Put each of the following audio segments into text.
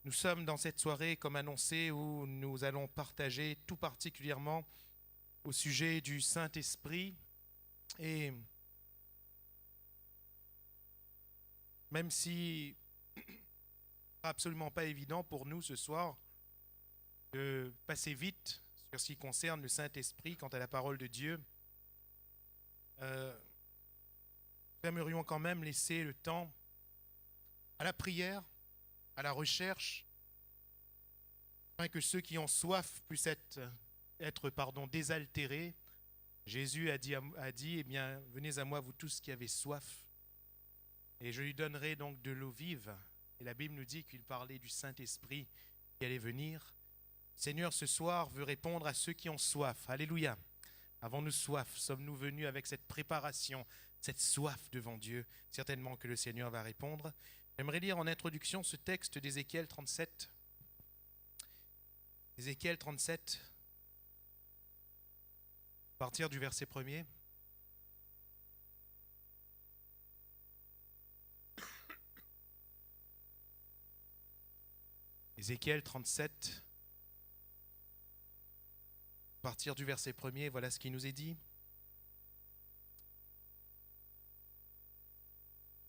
Nous sommes dans cette soirée, comme annoncé, où nous allons partager tout particulièrement au sujet du Saint-Esprit. Et même si absolument pas évident pour nous ce soir de passer vite sur ce qui concerne le Saint-Esprit quant à la parole de Dieu, nous aimerions quand même laisser le temps à la prière, à la recherche, afin que ceux qui ont soif puissent être désaltérés. Jésus a dit, eh bien, venez à moi, vous tous qui avez soif, et je lui donnerai donc de l'eau vive. Et la Bible nous dit qu'il parlait du Saint-Esprit qui allait venir. Seigneur, ce soir, veut répondre à ceux qui ont soif. Alléluia. Avons-nous soif? Sommes-nous venus avec cette préparation, cette soif devant Dieu? Certainement que le Seigneur va répondre. J'aimerais lire en introduction ce texte d'Ézéchiel 37. Ézéchiel 37, à partir du verset 1er. Ézéchiel 37, à partir du verset 1er, voilà ce qui nous est dit.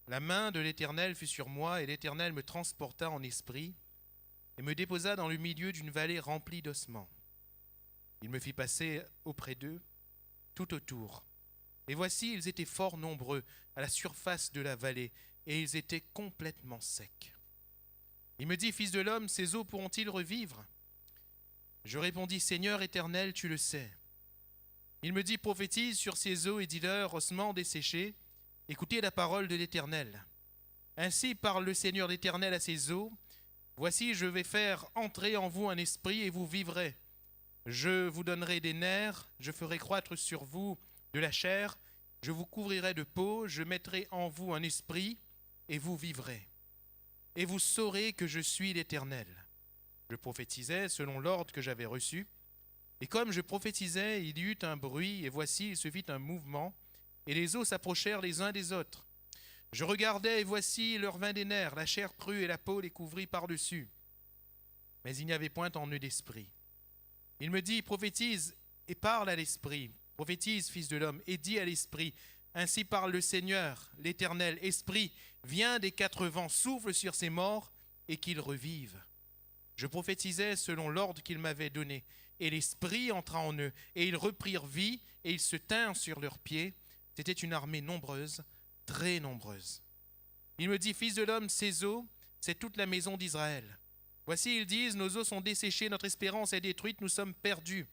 La main de l'Éternel fut sur moi, et l'Éternel me transporta en esprit, et me déposa dans le milieu d'une vallée remplie d'ossements. Il me fit passer auprès d'eux, tout autour. Et voici, ils étaient fort nombreux à la surface de la vallée, et ils étaient complètement secs. Il me dit, Fils de l'homme, ces eaux pourront-ils revivre? Je répondis, Seigneur éternel, tu le sais. Il me dit, prophétise sur ces eaux et dis-leur, ossements desséchés, écoutez la parole de l'Éternel. Ainsi parle le Seigneur l'Éternel à ces eaux. Voici, je vais faire entrer en vous un esprit et vous vivrez. Je vous donnerai des nerfs, je ferai croître sur vous de la chair, je vous couvrirai de peau, je mettrai en vous un esprit et vous vivrez. Et vous saurez que je suis l'Éternel. Je prophétisais selon l'ordre que j'avais reçu. Et comme je prophétisais, il y eut un bruit, et voici, il se fit un mouvement, et les os s'approchèrent les uns des autres. Je regardais, et voici, leur vint des nerfs, la chair crue et la peau les couvrit par-dessus. Mais il n'y avait point en eux d'esprit. Il me dit, prophétise et parle à l'esprit. Prophétise, fils de l'homme, et dis à l'esprit. Ainsi parle le Seigneur, l'Éternel. Esprit, viens des quatre vents, souffle sur ces morts, et qu'ils revivent. Je prophétisais selon l'ordre qu'il m'avait donné. Et l'Esprit entra en eux, et ils reprirent vie, et ils se tinrent sur leurs pieds. C'était une armée nombreuse, très nombreuse. Il me dit, Fils de l'homme, ces eaux, c'est toute la maison d'Israël. Voici, ils disent, nos eaux sont desséchées, notre espérance est détruite, nous sommes perdus.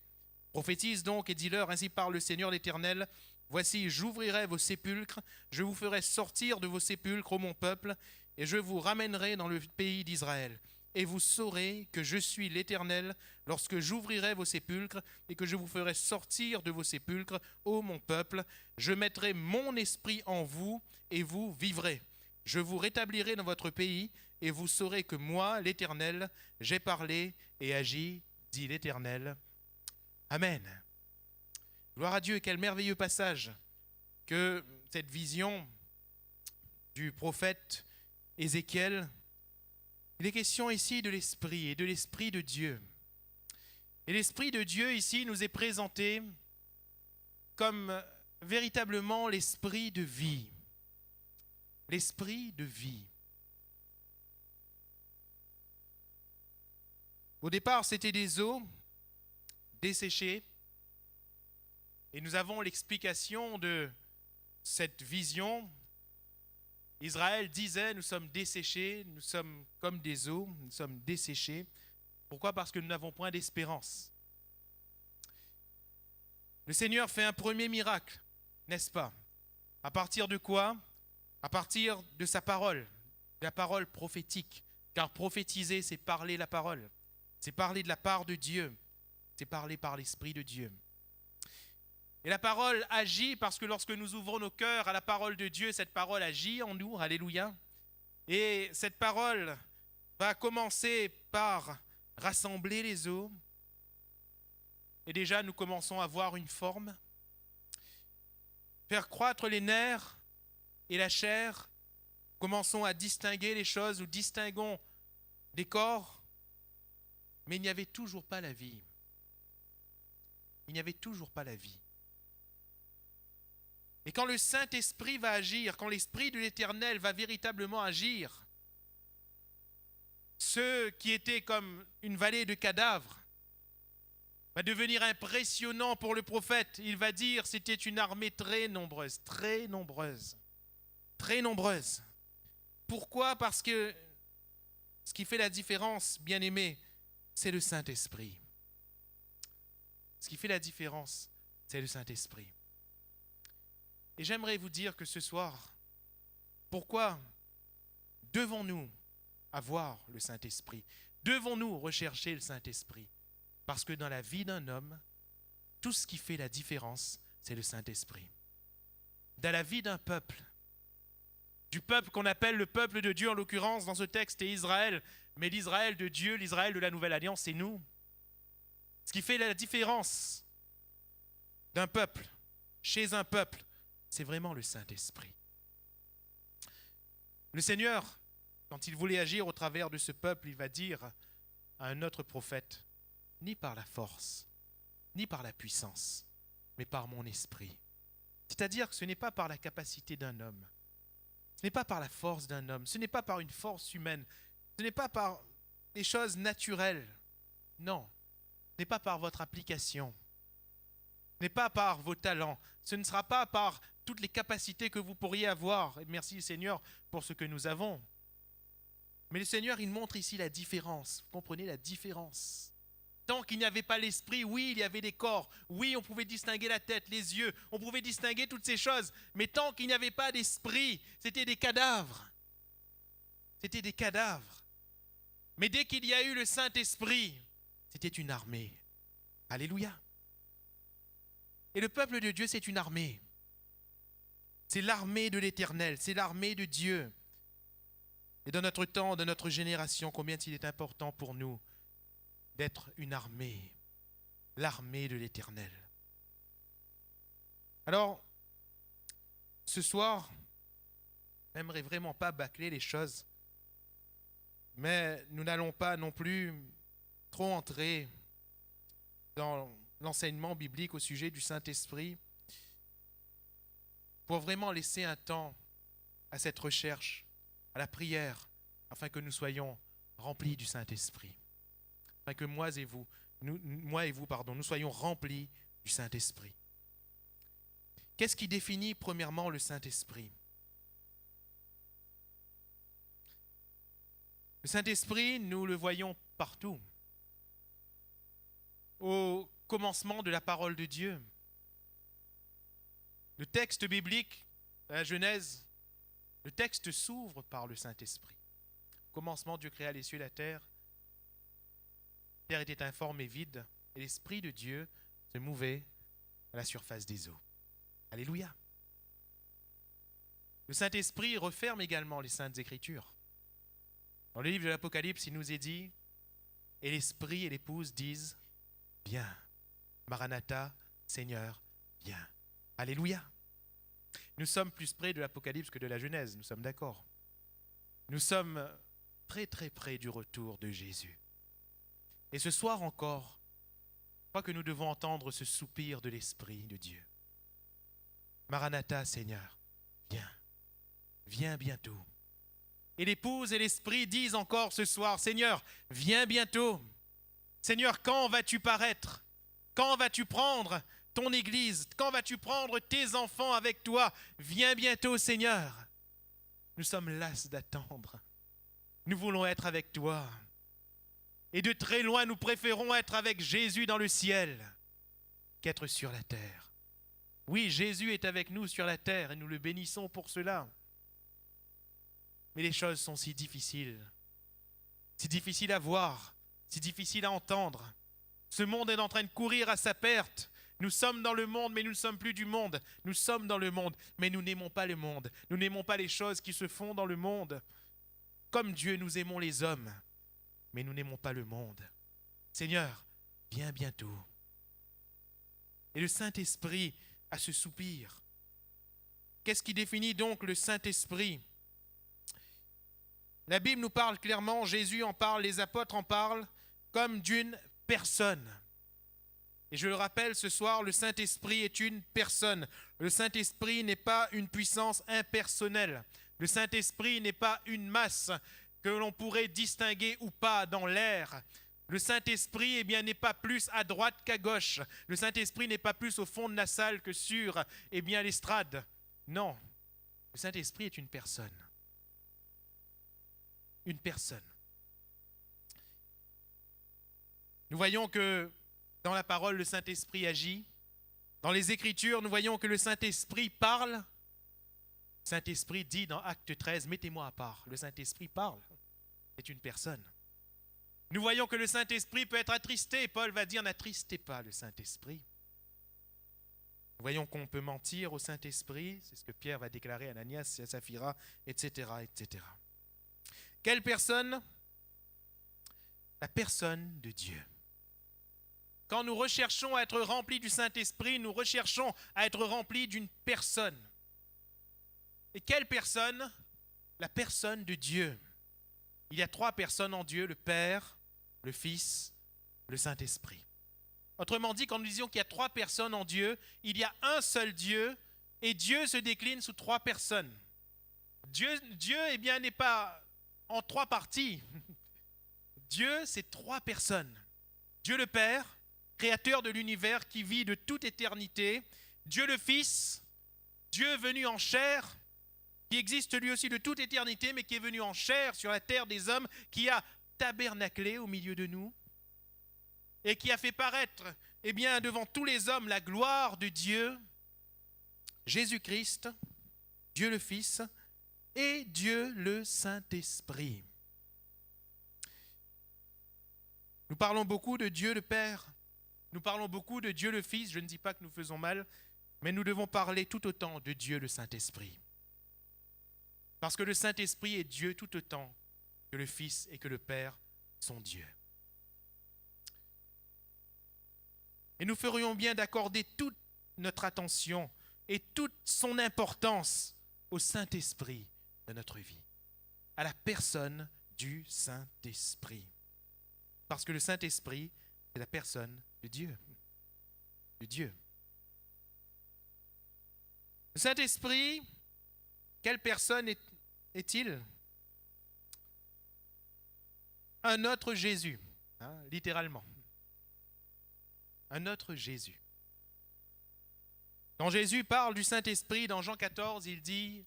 Prophétise donc et dis-leur, ainsi parle le Seigneur l'Éternel. Voici, j'ouvrirai vos sépulcres, je vous ferai sortir de vos sépulcres, ô mon peuple, et je vous ramènerai dans le pays d'Israël. Et vous saurez que je suis l'Éternel lorsque j'ouvrirai vos sépulcres et que je vous ferai sortir de vos sépulcres, ô mon peuple. Je mettrai mon esprit en vous et vous vivrez. Je vous rétablirai dans votre pays et vous saurez que moi, l'Éternel, j'ai parlé et agi, dit l'Éternel. Amen. Gloire à Dieu, quel merveilleux passage que cette vision du prophète Ézéchiel. Il est question ici de l'Esprit et de l'Esprit de Dieu. Et l'Esprit de Dieu ici nous est présenté comme véritablement l'Esprit de vie. L'Esprit de vie. Au départ, c'était des eaux desséchées. Et nous avons l'explication de cette vision. Israël disait, nous sommes desséchés, nous sommes comme des eaux, nous sommes desséchés. Pourquoi? Parce que nous n'avons point d'espérance. Le Seigneur fait un premier miracle, n'est-ce pas? À partir de quoi? À partir de sa parole, la parole prophétique. Car prophétiser, c'est parler la parole. C'est parler de la part de Dieu. C'est parler par l'Esprit de Dieu. Et la parole agit parce que lorsque nous ouvrons nos cœurs à la parole de Dieu, cette parole agit en nous, alléluia. Et cette parole va commencer par rassembler les eaux. Et déjà, nous commençons à voir une forme. Faire croître les nerfs et la chair. Commençons à distinguer les choses, nous distinguons des corps, mais il n'y avait toujours pas la vie. Il n'y avait toujours pas la vie. Et quand le Saint-Esprit va agir, quand l'Esprit de l'Éternel va véritablement agir, ce qui était comme une vallée de cadavres va devenir impressionnant pour le prophète. Il va dire c'était une armée très nombreuse, très nombreuse, très nombreuse. Pourquoi? Parce que ce qui fait la différence, bien-aimés, c'est le Saint-Esprit. Ce qui fait la différence, c'est le Saint-Esprit. Et j'aimerais vous dire que ce soir, pourquoi devons-nous avoir le Saint-Esprit? Devons-nous rechercher le Saint-Esprit? Parce que dans la vie d'un homme, tout ce qui fait la différence, c'est le Saint-Esprit. Dans la vie d'un peuple, du peuple qu'on appelle le peuple de Dieu, en l'occurrence dans ce texte est Israël, mais l'Israël de Dieu, l'Israël de la Nouvelle Alliance, c'est nous. Ce qui fait la différence d'un peuple, chez un peuple, c'est vraiment le Saint-Esprit. Le Seigneur, quand il voulait agir au travers de ce peuple, il va dire à un autre prophète, ni par la force, ni par la puissance, mais par mon esprit. C'est-à-dire que ce n'est pas par la capacité d'un homme, ce n'est pas par la force d'un homme, ce n'est pas par une force humaine, ce n'est pas par des choses naturelles, non, ce n'est pas par votre application, ce n'est pas par vos talents, ce ne sera pas par toutes les capacités que vous pourriez avoir. Et merci Seigneur pour ce que nous avons. Mais le Seigneur, il montre ici la différence. Vous comprenez la différence? Tant qu'il n'y avait pas l'esprit, oui, il y avait des corps. Oui, on pouvait distinguer la tête, les yeux. On pouvait distinguer toutes ces choses. Mais tant qu'il n'y avait pas d'esprit, c'était des cadavres. C'était des cadavres. Mais dès qu'il y a eu le Saint-Esprit, c'était une armée. Alléluia. Et le peuple de Dieu, c'est une armée. C'est l'armée de l'Éternel, c'est l'armée de Dieu. Et dans notre temps, dans notre génération, combien il est important pour nous d'être une armée, l'armée de l'Éternel. Alors, ce soir, je n'aimerais vraiment pas bâcler les choses, mais nous n'allons pas non plus trop entrer dans l'enseignement biblique au sujet du Saint-Esprit pour vraiment laisser un temps à cette recherche, à la prière, afin que nous soyons remplis du Saint-Esprit. Afin que moi et vous, nous soyons remplis du Saint-Esprit. Qu'est-ce qui définit premièrement le Saint-Esprit? Le Saint-Esprit, nous le voyons partout. Au commencement de la parole de Dieu. Le texte biblique, la Genèse, le texte s'ouvre par le Saint-Esprit. Au commencement, Dieu créa les cieux et la terre. La terre était informe et vide, et l'Esprit de Dieu se mouvait à la surface des eaux. Alléluia. Le Saint-Esprit referme également les Saintes Écritures. Dans le livre de l'Apocalypse, il nous est dit, et l'Esprit et l'épouse disent, viens, Maranatha, Seigneur, viens. Alléluia. Nous sommes plus près de l'Apocalypse que de la Genèse, nous sommes d'accord. Nous sommes très très près du retour de Jésus. Et ce soir encore, je crois que nous devons entendre ce soupir de l'Esprit de Dieu. Maranatha, Seigneur, viens, viens bientôt. Et l'épouse et l'Esprit disent encore ce soir, Seigneur, viens bientôt. Seigneur, quand vas-tu paraître? Quand vas-tu prendre ton Église? Quand vas-tu prendre tes enfants avec toi? Viens bientôt, Seigneur. Nous sommes las d'attendre. Nous voulons être avec toi. Et de très loin, nous préférons être avec Jésus dans le ciel qu'être sur la terre. Oui, Jésus est avec nous sur la terre et nous le bénissons pour cela. Mais les choses sont si difficiles à voir, si difficiles à entendre. Ce monde est en train de courir à sa perte. Nous sommes dans le monde, mais nous ne sommes plus du monde. Nous sommes dans le monde, mais nous n'aimons pas le monde. Nous n'aimons pas les choses qui se font dans le monde. Comme Dieu, nous aimons les hommes, mais nous n'aimons pas le monde. Seigneur, viens bientôt. Et le Saint-Esprit a ce soupir. Qu'est-ce qui définit donc le Saint-Esprit? La Bible nous parle clairement, Jésus en parle, les apôtres en parlent, comme d'une personne. Et je le rappelle ce soir, le Saint-Esprit est une personne. Le Saint-Esprit n'est pas une puissance impersonnelle. Le Saint-Esprit n'est pas une masse que l'on pourrait distinguer ou pas dans l'air. Le Saint-Esprit n'est pas plus à droite qu'à gauche. Le Saint-Esprit n'est pas plus au fond de la salle que sur l'estrade. Non, le Saint-Esprit est une personne. Une personne. Nous voyons que dans la parole, le Saint-Esprit agit. Dans les Écritures, nous voyons que le Saint-Esprit parle. Le Saint-Esprit dit dans Acte 13, mettez-moi à part. Le Saint-Esprit parle. C'est une personne. Nous voyons que le Saint-Esprit peut être attristé. Paul va dire, n'attristez pas le Saint-Esprit. Nous voyons qu'on peut mentir au Saint-Esprit. C'est ce que Pierre va déclarer à Ananias et à Saphira, etc., etc. Quelle personne? La personne de Dieu. Quand nous recherchons à être remplis du Saint-Esprit, nous recherchons à être remplis d'une personne. Et quelle personne? La personne de Dieu. Il y a 3 personnes en Dieu, le Père, le Fils, le Saint-Esprit. Autrement dit, quand nous disions qu'il y a 3 personnes en Dieu, il y a un seul Dieu, et Dieu se décline sous 3 personnes. Dieu n'est pas en 3 parties. Dieu, c'est 3 personnes. Dieu le Père, créateur de l'univers qui vit de toute éternité. Dieu le Fils, Dieu venu en chair, qui existe lui aussi de toute éternité, mais qui est venu en chair sur la terre des hommes, qui a tabernaclé au milieu de nous, et qui a fait paraître devant tous les hommes la gloire de Dieu, Jésus-Christ, Dieu le Fils, et Dieu le Saint-Esprit. Nous parlons beaucoup de Dieu le Père, nous parlons beaucoup de Dieu le Fils, je ne dis pas que nous faisons mal, mais nous devons parler tout autant de Dieu le Saint-Esprit. Parce que le Saint-Esprit est Dieu tout autant que le Fils et que le Père sont Dieu. Et nous ferions bien d'accorder toute notre attention et toute son importance au Saint-Esprit de notre vie, à la personne du Saint-Esprit. Parce que le Saint-Esprit, c'est la personne de Dieu. De Dieu. Le Saint-Esprit, quelle personne est-il? Un autre Jésus, littéralement. Un autre Jésus. Quand Jésus parle du Saint-Esprit, dans Jean 14, il dit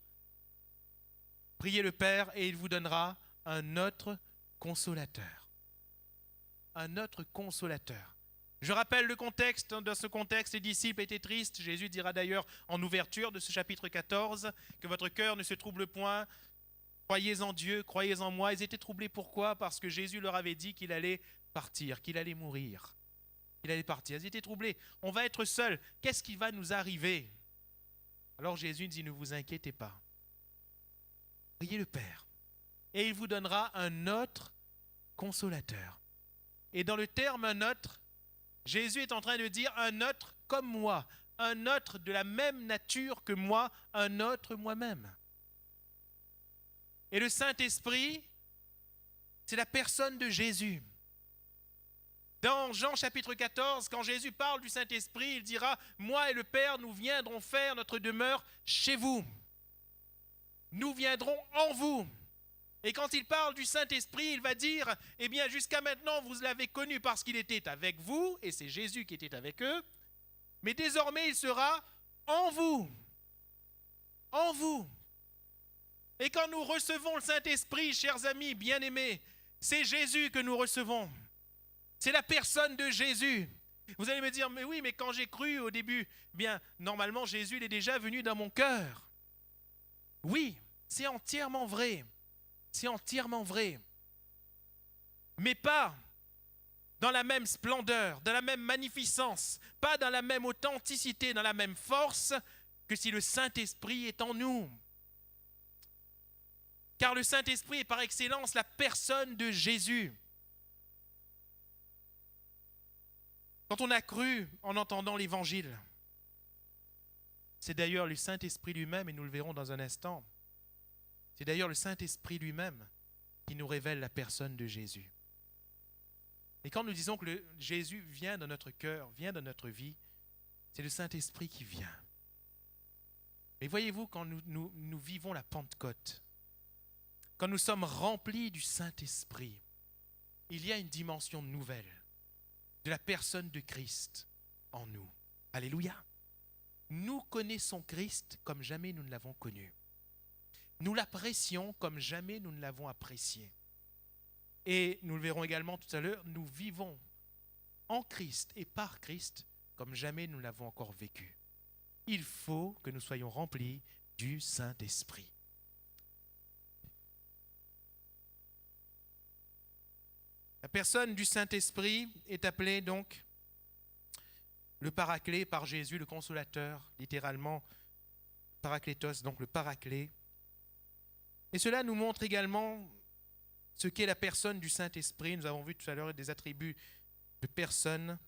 « Priez le Père et il vous donnera un autre consolateur. » Un autre consolateur. Je rappelle le contexte. Dans ce contexte, les disciples étaient tristes. Jésus dira d'ailleurs en ouverture de ce chapitre 14 que votre cœur ne se trouble point. Croyez en Dieu, croyez en moi. Ils étaient troublés. Pourquoi? Parce que Jésus leur avait dit qu'il allait partir, qu'il allait mourir. Il allait partir. Ils étaient troublés. On va être seuls. Qu'est-ce qui va nous arriver? Alors Jésus dit, ne vous inquiétez pas. Priez le Père. Et il vous donnera un autre consolateur. Et dans le terme un autre, Jésus est en train de dire un autre comme moi, un autre de la même nature que moi, un autre moi-même. Et le Saint-Esprit, c'est la personne de Jésus. Dans Jean chapitre 14, quand Jésus parle du Saint-Esprit, il dira « Moi et le Père, nous viendrons faire notre demeure chez vous. Nous viendrons en vous. » Et quand il parle du Saint-Esprit, il va dire « Eh bien, jusqu'à maintenant, vous l'avez connu parce qu'il était avec vous, et c'est Jésus qui était avec eux, mais désormais, il sera en vous. En vous. » Et quand nous recevons le Saint-Esprit, chers amis bien-aimés, c'est Jésus que nous recevons. C'est la personne de Jésus. Vous allez me dire, mais oui, mais quand j'ai cru au début, bien, normalement, Jésus il est déjà venu dans mon cœur. Oui, c'est entièrement vrai. C'est entièrement vrai. Mais pas dans la même splendeur, dans la même magnificence, pas dans la même authenticité, dans la même force que si le Saint-Esprit est en nous. Car le Saint-Esprit est par excellence la personne de Jésus. Quand on a cru en entendant l'Évangile, c'est d'ailleurs le Saint-Esprit lui-même, et nous le verrons dans un instant, c'est d'ailleurs le Saint-Esprit lui-même qui nous révèle la personne de Jésus. Et quand nous disons que Jésus vient dans notre cœur, vient dans notre vie, c'est le Saint-Esprit qui vient. Mais voyez-vous, quand nous vivons la Pentecôte, quand nous sommes remplis du Saint-Esprit, il y a une dimension nouvelle de la personne de Christ en nous. Alléluia. Nous connaissons Christ comme jamais nous ne l'avons connu. Nous l'apprécions comme jamais nous ne l'avons apprécié. Et nous le verrons également tout à l'heure, nous vivons en Christ et par Christ comme jamais nous l'avons encore vécu. Il faut que nous soyons remplis du Saint-Esprit. La personne du Saint-Esprit est appelée donc le Paraclet par Jésus, le Consolateur, littéralement Paraklétos, donc le Paraclet. Et cela nous montre également ce qu'est la personne du Saint-Esprit. Nous avons vu tout à l'heure des attributs de personne,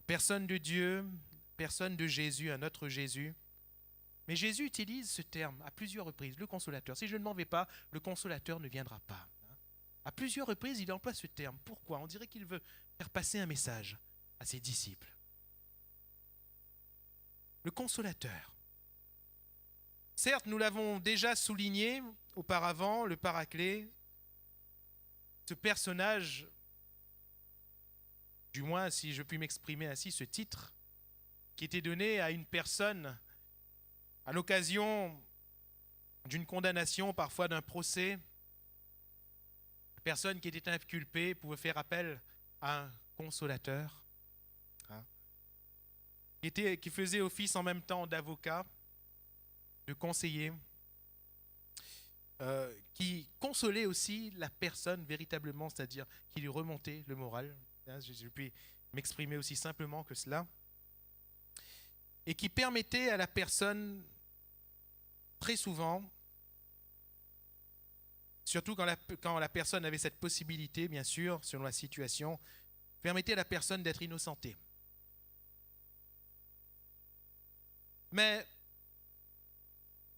personne de Dieu, personne de Jésus, un autre Jésus. Mais Jésus utilise ce terme à plusieurs reprises, le Consolateur. Si je ne m'en vais pas, le Consolateur ne viendra pas. À plusieurs reprises, il emploie ce terme. Pourquoi ? On dirait qu'il veut faire passer un message à ses disciples. Le Consolateur. Certes, nous l'avons déjà souligné auparavant, le Paraclet, ce personnage, du moins si je puis m'exprimer ainsi, ce titre, qui était donné à une personne à l'occasion d'une condamnation, parfois d'un procès. La personne qui était inculpée pouvait faire appel à un consolateur, qui faisait office en même temps d'avocat, de conseiller, qui consolait aussi la personne véritablement, c'est-à-dire qui lui remontait le moral. Je puis m'exprimer aussi simplement que cela. Et qui permettait à la personne, très souvent, surtout quand la personne avait cette possibilité, bien sûr, selon la situation, permettait à la personne d'être innocentée. Mais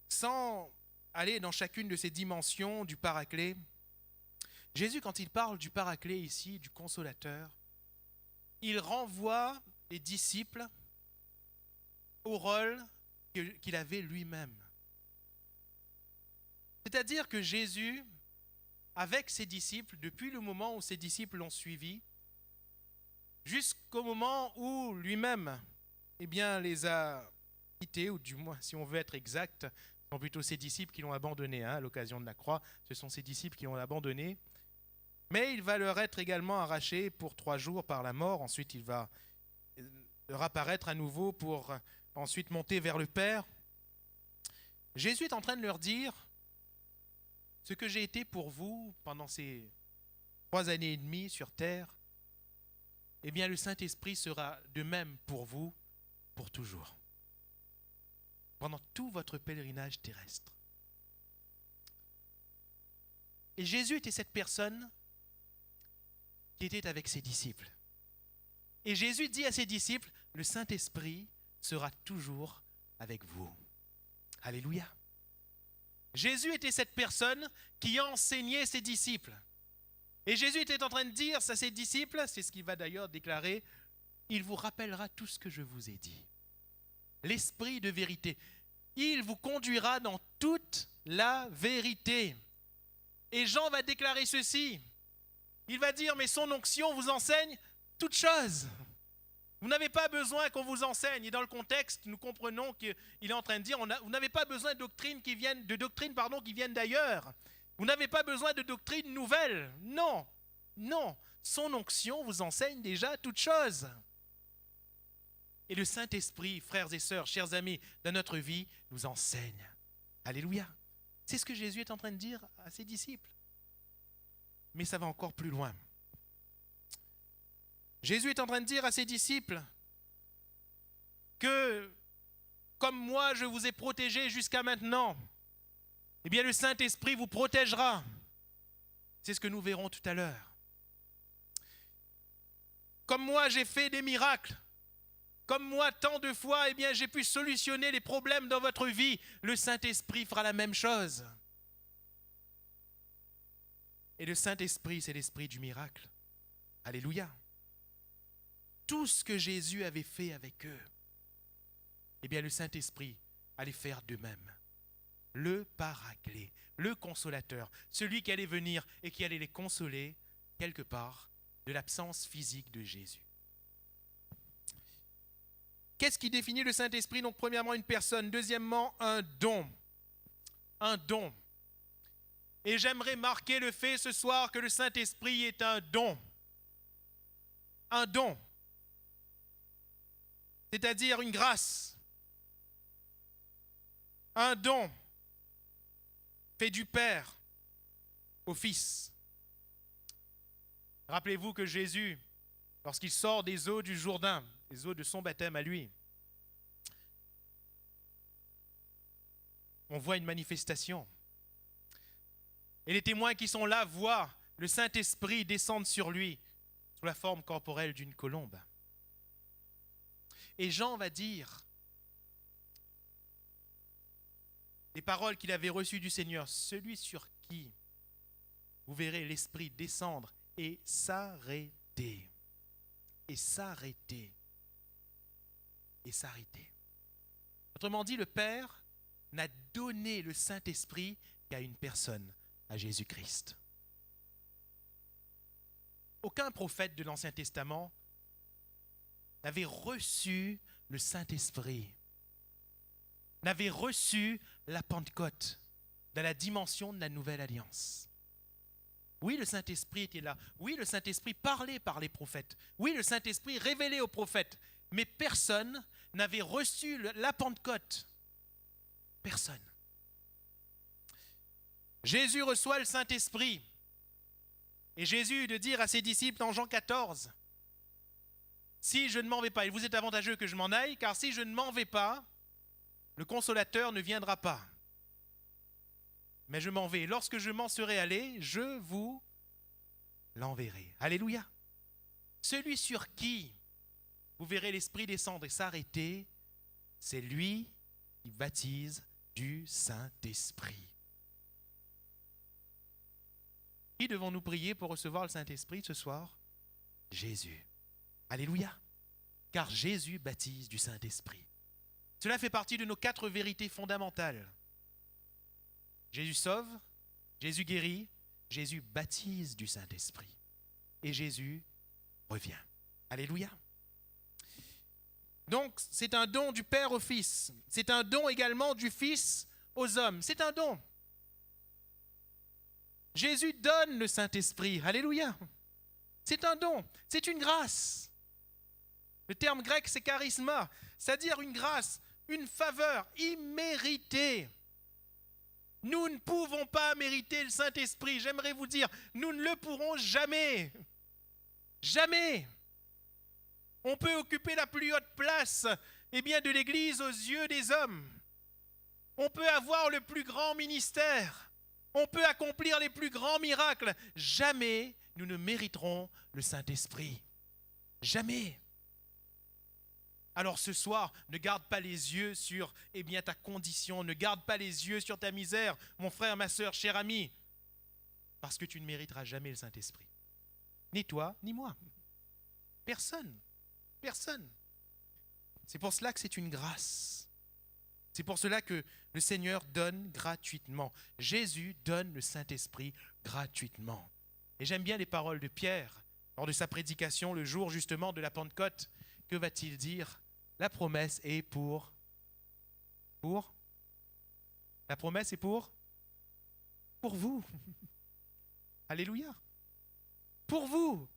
sans aller dans chacune de ces dimensions du Paraclet, Jésus, quand il parle du Paraclet ici, du Consolateur, il renvoie les disciples au rôle qu'il avait lui-même. C'est-à-dire que Jésus, avec ses disciples, depuis le moment où ses disciples l'ont suivi, jusqu'au moment où lui-même les a quittés, ou du moins, si on veut être exact, ce sont plutôt ses disciples qui l'ont abandonné à l'occasion de la croix, ce sont ses disciples qui l'ont abandonné, mais il va leur être également arraché pour 3 jours par la mort, ensuite il va leur apparaître à nouveau pour ensuite monter vers le Père. Jésus est en train de leur dire: ce que j'ai été pour vous pendant ces 3 années et demie sur terre, eh bien le Saint-Esprit sera de même pour vous, pour toujours. Pendant tout votre pèlerinage terrestre. Et Jésus était cette personne qui était avec ses disciples. Et Jésus dit à ses disciples: le Saint-Esprit sera toujours avec vous. Alléluia. Jésus était cette personne qui enseignait ses disciples. Et Jésus était en train de dire à ses disciples, c'est ce qu'il va d'ailleurs déclarer: il vous rappellera tout ce que je vous ai dit. L'Esprit de vérité. Il vous conduira dans toute la vérité. Et Jean va déclarer ceci. Il va dire: mais son onction vous enseigne toutes choses. Vous n'avez pas besoin qu'on vous enseigne. Et dans le contexte, nous comprenons qu'il est en train de dire: vous n'avez pas besoin de doctrines qui viennent d'ailleurs. Vous n'avez pas besoin de doctrines nouvelles. Non, non. Son onction vous enseigne déjà toutes choses. Et le Saint-Esprit, frères et sœurs, chers amis, dans notre vie, nous enseigne. Alléluia. C'est ce que Jésus est en train de dire à ses disciples. Mais ça va encore plus loin. Jésus est en train de dire à ses disciples que, comme moi je vous ai protégé jusqu'à maintenant, eh bien le Saint-Esprit vous protégera. C'est ce que nous verrons tout à l'heure. Comme moi j'ai fait des miracles, comme moi tant de fois j'ai pu solutionner les problèmes dans votre vie, le Saint-Esprit fera la même chose. Et le Saint-Esprit, c'est l'esprit du miracle. Alléluia. Tout ce que Jésus avait fait avec eux, eh bien le Saint-Esprit allait faire de même. Le Paraclet, le Consolateur, celui qui allait venir et qui allait les consoler quelque part de l'absence physique de Jésus. Qu'est-ce qui définit le Saint-Esprit? Donc premièrement, une personne. Deuxièmement, un don. Un don. Et j'aimerais marquer le fait ce soir que le Saint-Esprit est un don. Un don. C'est-à-dire une grâce. Un don fait du Père au Fils. Rappelez-vous que Jésus, lorsqu'il sort des eaux du Jourdain, les eaux de son baptême à lui, on voit une manifestation. Et les témoins qui sont là voient le Saint-Esprit descendre sur lui sous la forme corporelle d'une colombe. Et Jean va dire les paroles qu'il avait reçues du Seigneur, celui sur qui vous verrez l'Esprit descendre et s'arrêter. Et s'arrêter. Et s'arrêter. Autrement dit, le Père n'a donné le Saint-Esprit qu'à une personne, à Jésus-Christ. Aucun prophète de l'Ancien Testament n'avait reçu le Saint-Esprit, n'avait reçu la Pentecôte dans la dimension de la Nouvelle Alliance. Oui, le Saint-Esprit était là. Oui, le Saint-Esprit parlait par les prophètes. Oui, le Saint-Esprit révélait aux prophètes. Mais personne n'avait reçu la Pentecôte. Personne. Jésus reçoit le Saint-Esprit. Et Jésus de dire à ses disciples en Jean 14, « Si je ne m'en vais pas, il vous est avantageux que je m'en aille, car si je ne m'en vais pas, le Consolateur ne viendra pas. Mais je m'en vais. Lorsque je m'en serai allé, je vous l'enverrai. » Alléluia. Celui sur qui vous verrez l'Esprit descendre et s'arrêter, c'est lui qui baptise du Saint-Esprit. Qui devons-nous prier pour recevoir le Saint-Esprit ce soir? Jésus. Alléluia. Car Jésus baptise du Saint-Esprit. Cela fait partie de nos 4 vérités fondamentales. Jésus sauve, Jésus guérit, Jésus baptise du Saint-Esprit. Et Jésus revient. Alléluia. Donc, c'est un don du Père au Fils. C'est un don également du Fils aux hommes. C'est un don. Jésus donne le Saint-Esprit. Alléluia. C'est un don. C'est une grâce. Le terme grec, c'est charisma, c'est-à-dire une grâce, une faveur imméritée. Nous ne pouvons pas mériter le Saint-Esprit. J'aimerais vous dire, nous ne le pourrons jamais. Jamais. On peut occuper la plus haute place de l'Église aux yeux des hommes. On peut avoir le plus grand ministère. On peut accomplir les plus grands miracles. Jamais nous ne mériterons le Saint-Esprit. Jamais. Alors ce soir, ne garde pas les yeux sur ta condition. Ne garde pas les yeux sur ta misère, mon frère, ma sœur, cher ami. Parce que tu ne mériteras jamais le Saint-Esprit. Ni toi, ni moi. Personne. Personne. C'est pour cela que c'est une grâce. C'est pour cela que le Seigneur donne gratuitement. Jésus donne le Saint-Esprit gratuitement. Et j'aime bien les paroles de Pierre lors de sa prédication le jour justement de la Pentecôte. Que va-t-il dire? La promesse est pour... La promesse est pour vous. Alléluia. Pour vous.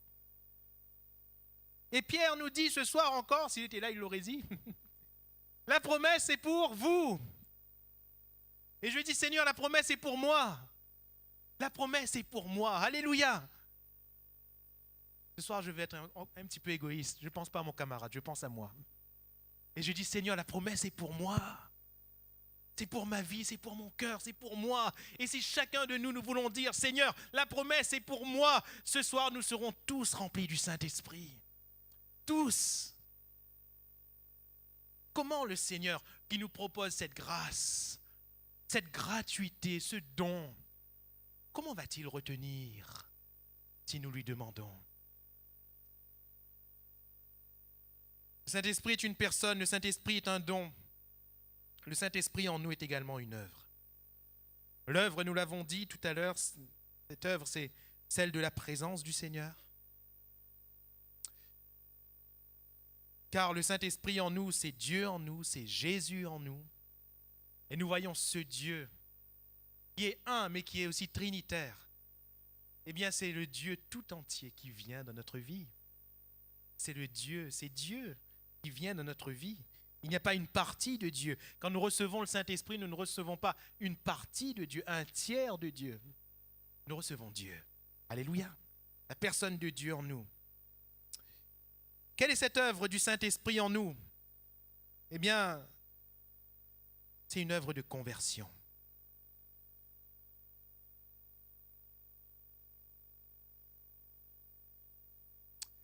Et Pierre nous dit ce soir encore, s'il était là, il l'aurait dit, la promesse est pour vous. Et je lui dis, Seigneur, la promesse est pour moi. La promesse est pour moi. Alléluia. Ce soir, je vais être un petit peu égoïste. Je ne pense pas à mon camarade, je pense à moi. Et je dis, Seigneur, la promesse est pour moi. C'est pour ma vie, c'est pour mon cœur, c'est pour moi. Et si chacun de nous, nous voulons dire, Seigneur, la promesse est pour moi, ce soir, nous serons tous remplis du Saint-Esprit. Tous. Comment le Seigneur qui nous propose cette grâce, cette gratuité, ce don, comment va-t-il retenir si nous lui demandons? Le Saint-Esprit est une personne, le Saint-Esprit est un don. Le Saint-Esprit en nous est également une œuvre. L'œuvre, nous l'avons dit tout à l'heure, cette œuvre, c'est celle de la présence du Seigneur. Car le Saint-Esprit en nous, c'est Dieu en nous, c'est Jésus en nous. Et nous voyons ce Dieu qui est un, mais qui est aussi trinitaire. Eh bien, c'est le Dieu tout entier qui vient dans notre vie. C'est Dieu qui vient dans notre vie. Il n'y a pas une partie de Dieu. Quand nous recevons le Saint-Esprit, nous ne recevons pas une partie de Dieu, un tiers de Dieu. Nous recevons Dieu. Alléluia. La personne de Dieu en nous. Quelle est cette œuvre du Saint-Esprit en nous? Eh bien, c'est une œuvre de conversion.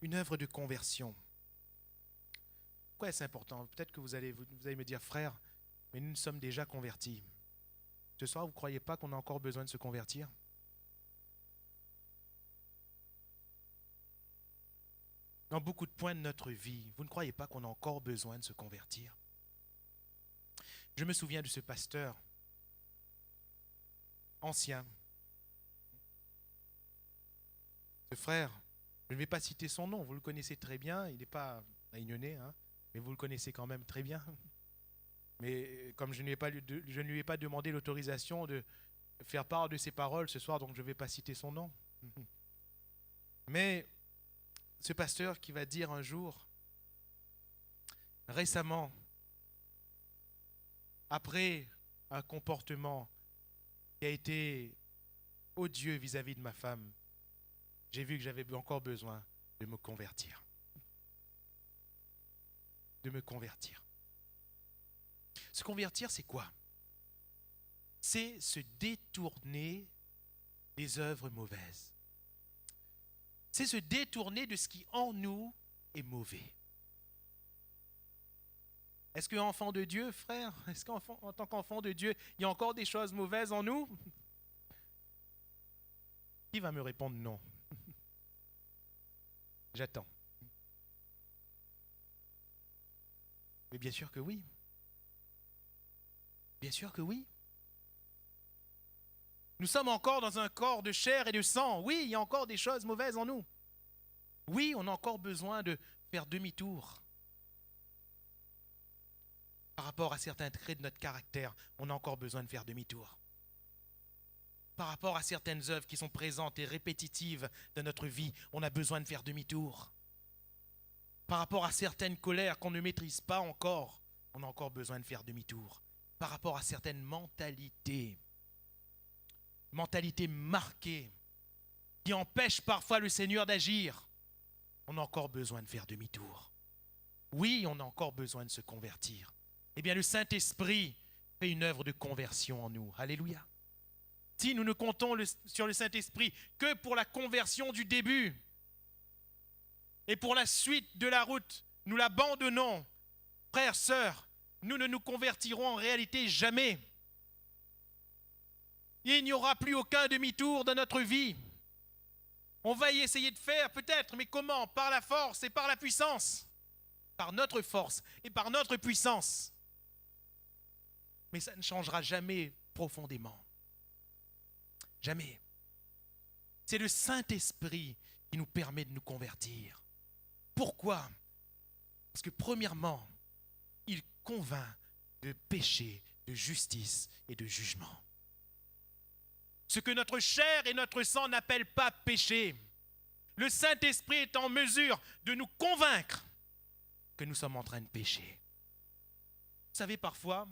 Une œuvre de conversion. Pourquoi est-ce important? Peut-être que vous allez me dire, frère, mais nous sommes déjà convertis. Ce soir, vous ne croyez pas qu'on a encore besoin de se convertir? Dans beaucoup de points de notre vie, vous ne croyez pas qu'on a encore besoin de se convertir? Je me souviens de ce pasteur ancien. Ce frère, je ne vais pas citer son nom, vous le connaissez très bien, il n'est pas réunionnais, hein, mais vous le connaissez quand même très bien. Mais comme je ne lui ai pas demandé l'autorisation de faire part de ses paroles ce soir, donc je ne vais pas citer son nom. Mais ce pasteur qui va dire un jour, récemment, après un comportement qui a été odieux vis-à-vis de ma femme, j'ai vu que j'avais encore besoin de me convertir. De me convertir. Se convertir, c'est quoi? C'est se détourner des œuvres mauvaises. C'est se détourner de ce qui en nous est mauvais. Est-ce qu'enfant de Dieu, frère, est-ce qu'en tant qu'enfant de Dieu, il y a encore des choses mauvaises en nous? Qui va me répondre non? J'attends. Mais bien sûr que oui. Bien sûr que oui. Nous sommes encore dans un corps de chair et de sang. Oui, il y a encore des choses mauvaises en nous. Oui, on a encore besoin de faire demi-tour. Par rapport à certains traits de notre caractère, on a encore besoin de faire demi-tour. Par rapport à certaines œuvres qui sont présentes et répétitives dans notre vie, on a besoin de faire demi-tour. Par rapport à certaines colères qu'on ne maîtrise pas encore, on a encore besoin de faire demi-tour. Par rapport à certaines mentalités marquées, qui empêchent parfois le Seigneur d'agir, on a encore besoin de faire demi-tour. Oui, on a encore besoin de se convertir. Eh bien, le Saint-Esprit fait une œuvre de conversion en nous. Alléluia. Si nous ne comptons sur le Saint-Esprit que pour la conversion du début et pour la suite de la route, nous l'abandonnons. Frères, sœurs, nous ne nous convertirons en réalité jamais. Il n'y aura plus aucun demi-tour dans notre vie. On va y essayer de faire peut-être, mais comment? Par la force et par la puissance. Par notre force et par notre puissance. Mais ça ne changera jamais profondément. Jamais. C'est le Saint-Esprit qui nous permet de nous convertir. Pourquoi? Parce que premièrement, il convainc de péché, de justice et de jugement. Ce que notre chair et notre sang n'appellent pas péché, le Saint-Esprit est en mesure de nous convaincre que nous sommes en train de pécher. Vous savez, parfois,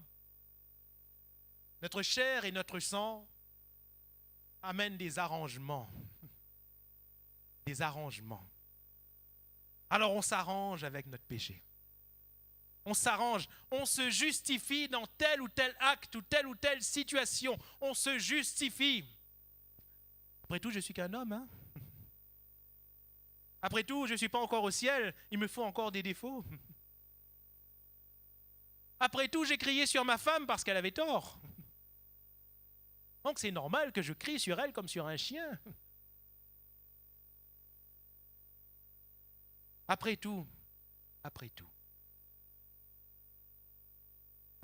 notre chair et notre sang amènent des arrangements. Des arrangements. Alors on s'arrange avec notre péché. On s'arrange, on se justifie dans tel ou tel acte ou telle situation. On se justifie. Après tout, je suis qu'un homme. Hein? Après tout, je ne suis pas encore au ciel. Il me faut encore des défauts. Après tout, j'ai crié sur ma femme parce qu'elle avait tort. Donc c'est normal que je crie sur elle comme sur un chien. Après tout, là,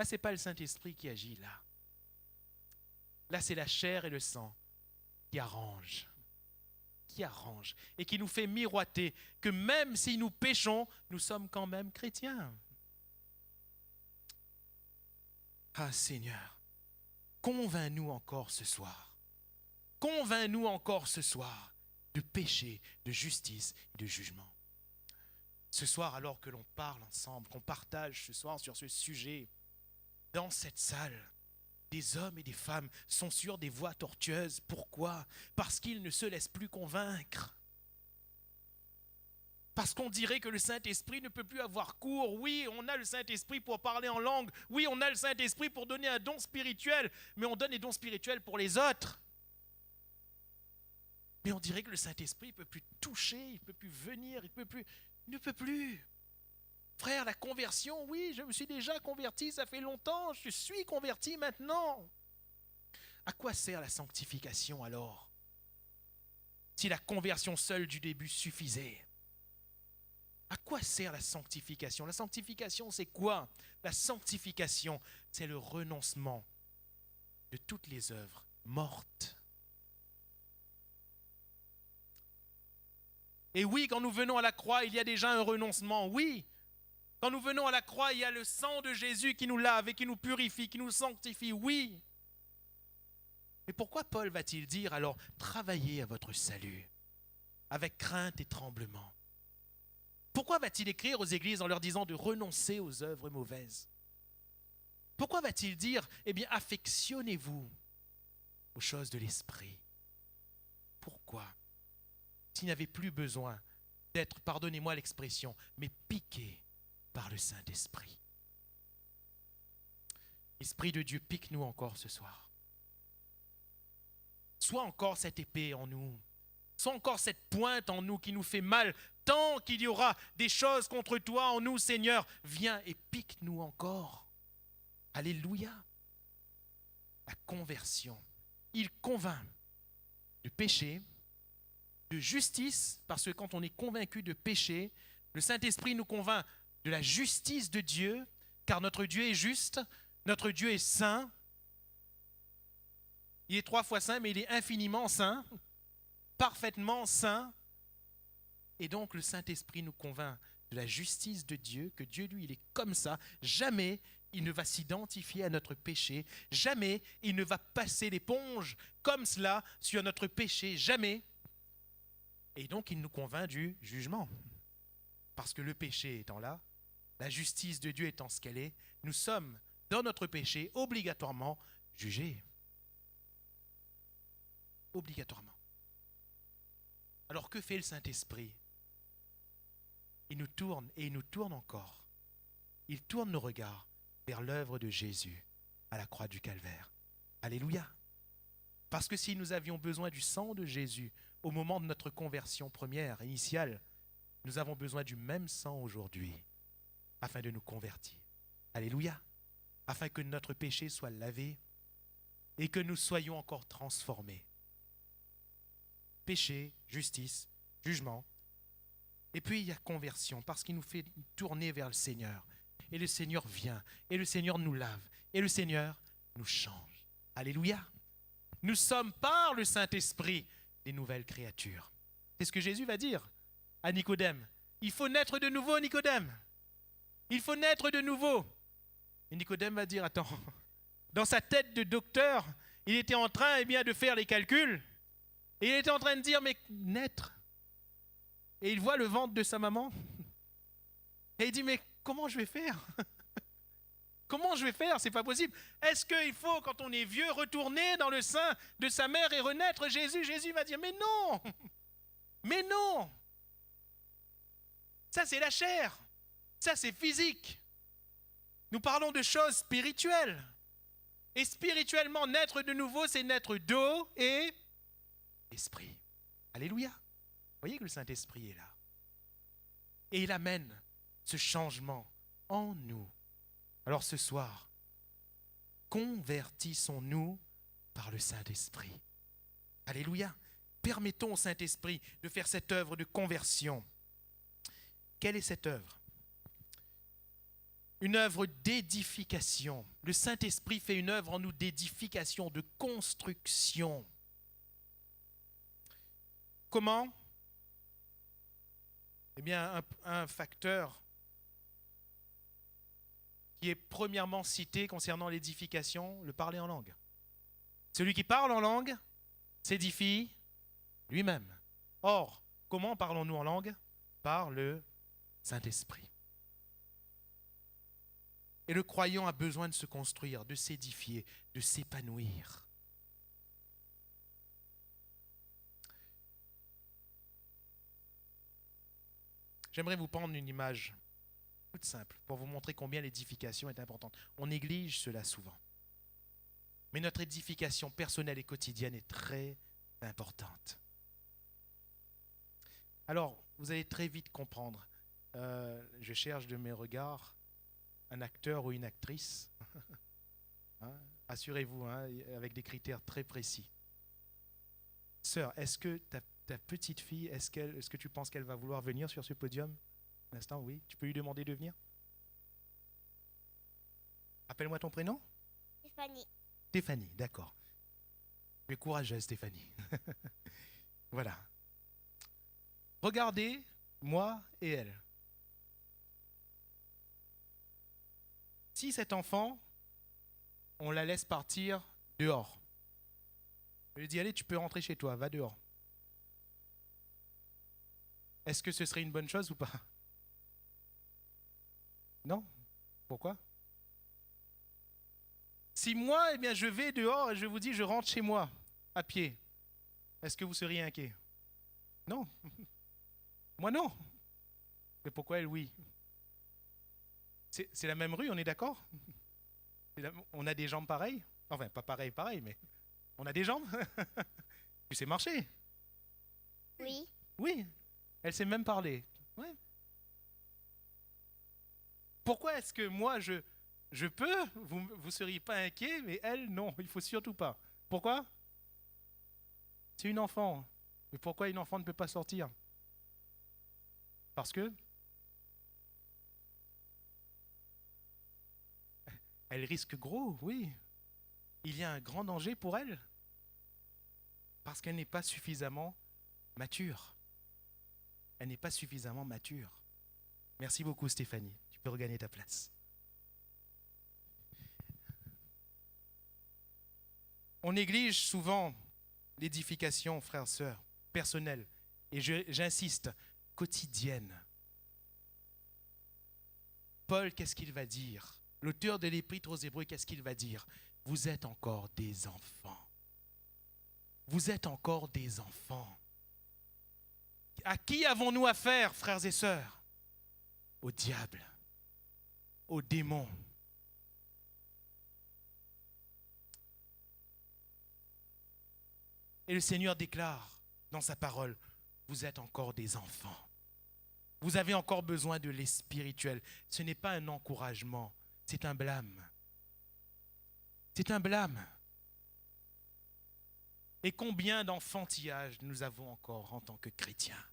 ce n'est pas le Saint-Esprit qui agit là. Là, c'est la chair et le sang qui arrangent et qui nous fait miroiter que même si nous péchons, nous sommes quand même chrétiens. Ah Seigneur, convainc-nous encore ce soir. Convainc-nous encore ce soir de péché, de justice et de jugement. Ce soir, alors que l'on parle ensemble, qu'on partage ce soir sur ce sujet, dans cette salle, des hommes et des femmes sont sur des voies tortueuses. Pourquoi? Parce qu'ils ne se laissent plus convaincre. Parce qu'on dirait que le Saint-Esprit ne peut plus avoir cours. Oui, on a le Saint-Esprit pour parler en langue. Oui, on a le Saint-Esprit pour donner un don spirituel. Mais on donne les dons spirituels pour les autres. Mais on dirait que le Saint-Esprit ne peut plus toucher, il ne peut plus venir, il ne peut plus. Frère, la conversion, oui, je me suis déjà converti, ça fait longtemps, je suis converti maintenant. À quoi sert la sanctification alors? Si la conversion seule du début suffisait. À quoi sert la sanctification? La sanctification, c'est quoi? La sanctification, c'est le renoncement de toutes les œuvres mortes. Et oui, quand nous venons à la croix, il y a déjà un renoncement, oui. Quand nous venons à la croix, il y a le sang de Jésus qui nous lave et qui nous purifie, qui nous sanctifie, oui. Mais pourquoi Paul va-t-il dire alors, travaillez à votre salut, avec crainte et tremblement? Pourquoi va-t-il écrire aux églises en leur disant de renoncer aux œuvres mauvaises? Pourquoi va-t-il dire, eh bien, affectionnez-vous aux choses de l'esprit? Pourquoi? S'il n'avait plus besoin d'être, pardonnez-moi l'expression, mais piqué par le Saint-Esprit. Esprit de Dieu, pique-nous encore ce soir. Sois encore cette épée en nous. Sois encore cette pointe en nous qui nous fait mal. Tant qu'il y aura des choses contre toi en nous, Seigneur, viens et pique-nous encore. Alléluia. La conversion. Il convainc de péché, de justice, parce que quand on est convaincu de péché, le Saint-Esprit nous convainc de la justice de Dieu, car notre Dieu est juste, notre Dieu est saint. Il est 3 fois saint, mais il est infiniment saint, parfaitement saint. Et donc le Saint-Esprit nous convainc de la justice de Dieu, que Dieu, lui, il est comme ça. Jamais il ne va s'identifier à notre péché. Jamais il ne va passer l'éponge comme cela sur notre péché. Jamais. Et donc il nous convainc du jugement. Parce que le péché étant là, la justice de Dieu étant ce qu'elle est, nous sommes, dans notre péché, obligatoirement jugés. Obligatoirement. Alors que fait le Saint-Esprit? Il nous tourne et il nous tourne encore. Il tourne nos regards vers l'œuvre de Jésus à la croix du Calvaire. Alléluia. Parce que si nous avions besoin du sang de Jésus au moment de notre conversion première, initiale, nous avons besoin du même sang aujourd'hui afin de nous convertir. Alléluia. Afin que notre péché soit lavé et que nous soyons encore transformés. Péché, justice, jugement. Et puis il y a conversion parce qu'il nous fait tourner vers le Seigneur. Et le Seigneur vient, et le Seigneur nous lave, et le Seigneur nous change. Alléluia. Nous sommes par le Saint-Esprit des nouvelles créatures. C'est ce que Jésus va dire à Nicodème. Il faut naître de nouveau, Nicodème. Il faut naître de nouveau. Et Nicodème va dire, attends, dans sa tête de docteur, il était en train de faire les calculs, et il était en train de dire, mais naître. Et il voit le ventre de sa maman, et il dit, mais comment je vais faire? Comment je vais faire? C'est pas possible. Est-ce qu'il faut, quand on est vieux, retourner dans le sein de sa mère et renaître Jésus? Jésus va dire, mais non! Mais non! Ça, c'est la chair. Ça, c'est physique. Nous parlons de choses spirituelles. Et spirituellement, naître de nouveau, c'est naître d'eau et esprit. Alléluia. Vous voyez que le Saint-Esprit est là. Et il amène ce changement en nous. Alors ce soir, convertissons-nous par le Saint-Esprit. Alléluia. Permettons au Saint-Esprit de faire cette œuvre de conversion. Quelle est cette œuvre? Une œuvre d'édification. Le Saint-Esprit fait une œuvre en nous d'édification, de construction. Comment? Eh bien, un facteur qui est premièrement cité concernant l'édification, le parler en langue. Celui qui parle en langue s'édifie lui-même. Or, comment parlons-nous en langue? Par le Saint-Esprit. Et le croyant a besoin de se construire, de s'édifier, de s'épanouir. J'aimerais vous prendre une image toute simple pour vous montrer combien l'édification est importante. On néglige cela souvent. Mais notre édification personnelle et quotidienne est très importante. Alors, vous allez très vite comprendre. Je cherche de mes regards un acteur ou une actrice. Hein, assurez-vous, hein, avec des critères très précis. Sœur, est-ce que ta petite fille, est-ce que tu penses qu'elle va vouloir venir sur ce podium? Un instant, oui. Tu peux lui demander de venir? Appelle-moi ton prénom. Stéphanie. Stéphanie, d'accord. Tu es courageuse, Stéphanie. Voilà. Regardez, moi et elle. Si cet enfant, on la laisse partir dehors, je lui dis, allez, tu peux rentrer chez toi, va dehors. Est-ce que ce serait une bonne chose ou pas? Non? Pourquoi? Si moi, eh bien, je vais dehors et je vous dis, je rentre chez moi, à pied, est-ce que vous seriez inquiet? Non. Moi, non. Mais pourquoi elle, oui? C'est la même rue, on est d'accord? On a des jambes pareilles? Enfin, pas pareil, mais on a des jambes? Tu sais marcher? Oui. Oui. Elle sait même parler. Ouais. Pourquoi est-ce que moi, je peux, vous ne seriez pas inquiet, mais elle, non, il ne faut surtout pas. Pourquoi? C'est une enfant. Mais pourquoi une enfant ne peut pas sortir? Parce que elle risque gros, oui. Il y a un grand danger pour elle. Parce qu'elle n'est pas suffisamment mature. Elle n'est pas suffisamment mature. Merci beaucoup, Stéphanie. Tu peux regagner ta place. On néglige souvent l'édification, frères, sœurs, personnelle. Et j'insiste, quotidienne. Paul, qu'est-ce qu'il va dire? L'auteur de l'Épître aux Hébreux, qu'est-ce qu'il va dire? Vous êtes encore des enfants. Vous êtes encore des enfants. À qui avons-nous affaire, frères et sœurs? Au diable, au démon. Et le Seigneur déclare dans sa parole, vous êtes encore des enfants. Vous avez encore besoin de lait spirituel. Ce n'est pas un encouragement, c'est un blâme. C'est un blâme. Et combien d'enfantillages nous avons encore en tant que chrétiens?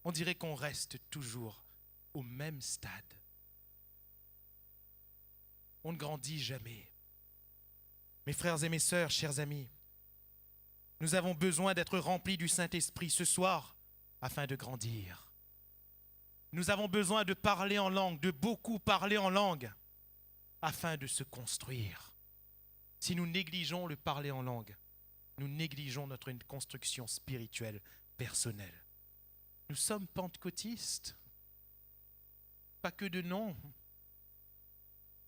On dirait qu'on reste toujours au même stade. On ne grandit jamais. Mes frères et mes sœurs, chers amis, nous avons besoin d'être remplis du Saint-Esprit ce soir afin de grandir. Nous avons besoin de parler en langue, de beaucoup parler en langue, afin de se construire. Si nous négligeons le parler en langue, nous négligeons notre construction spirituelle personnelle. Nous sommes pentecôtistes, pas que de nom.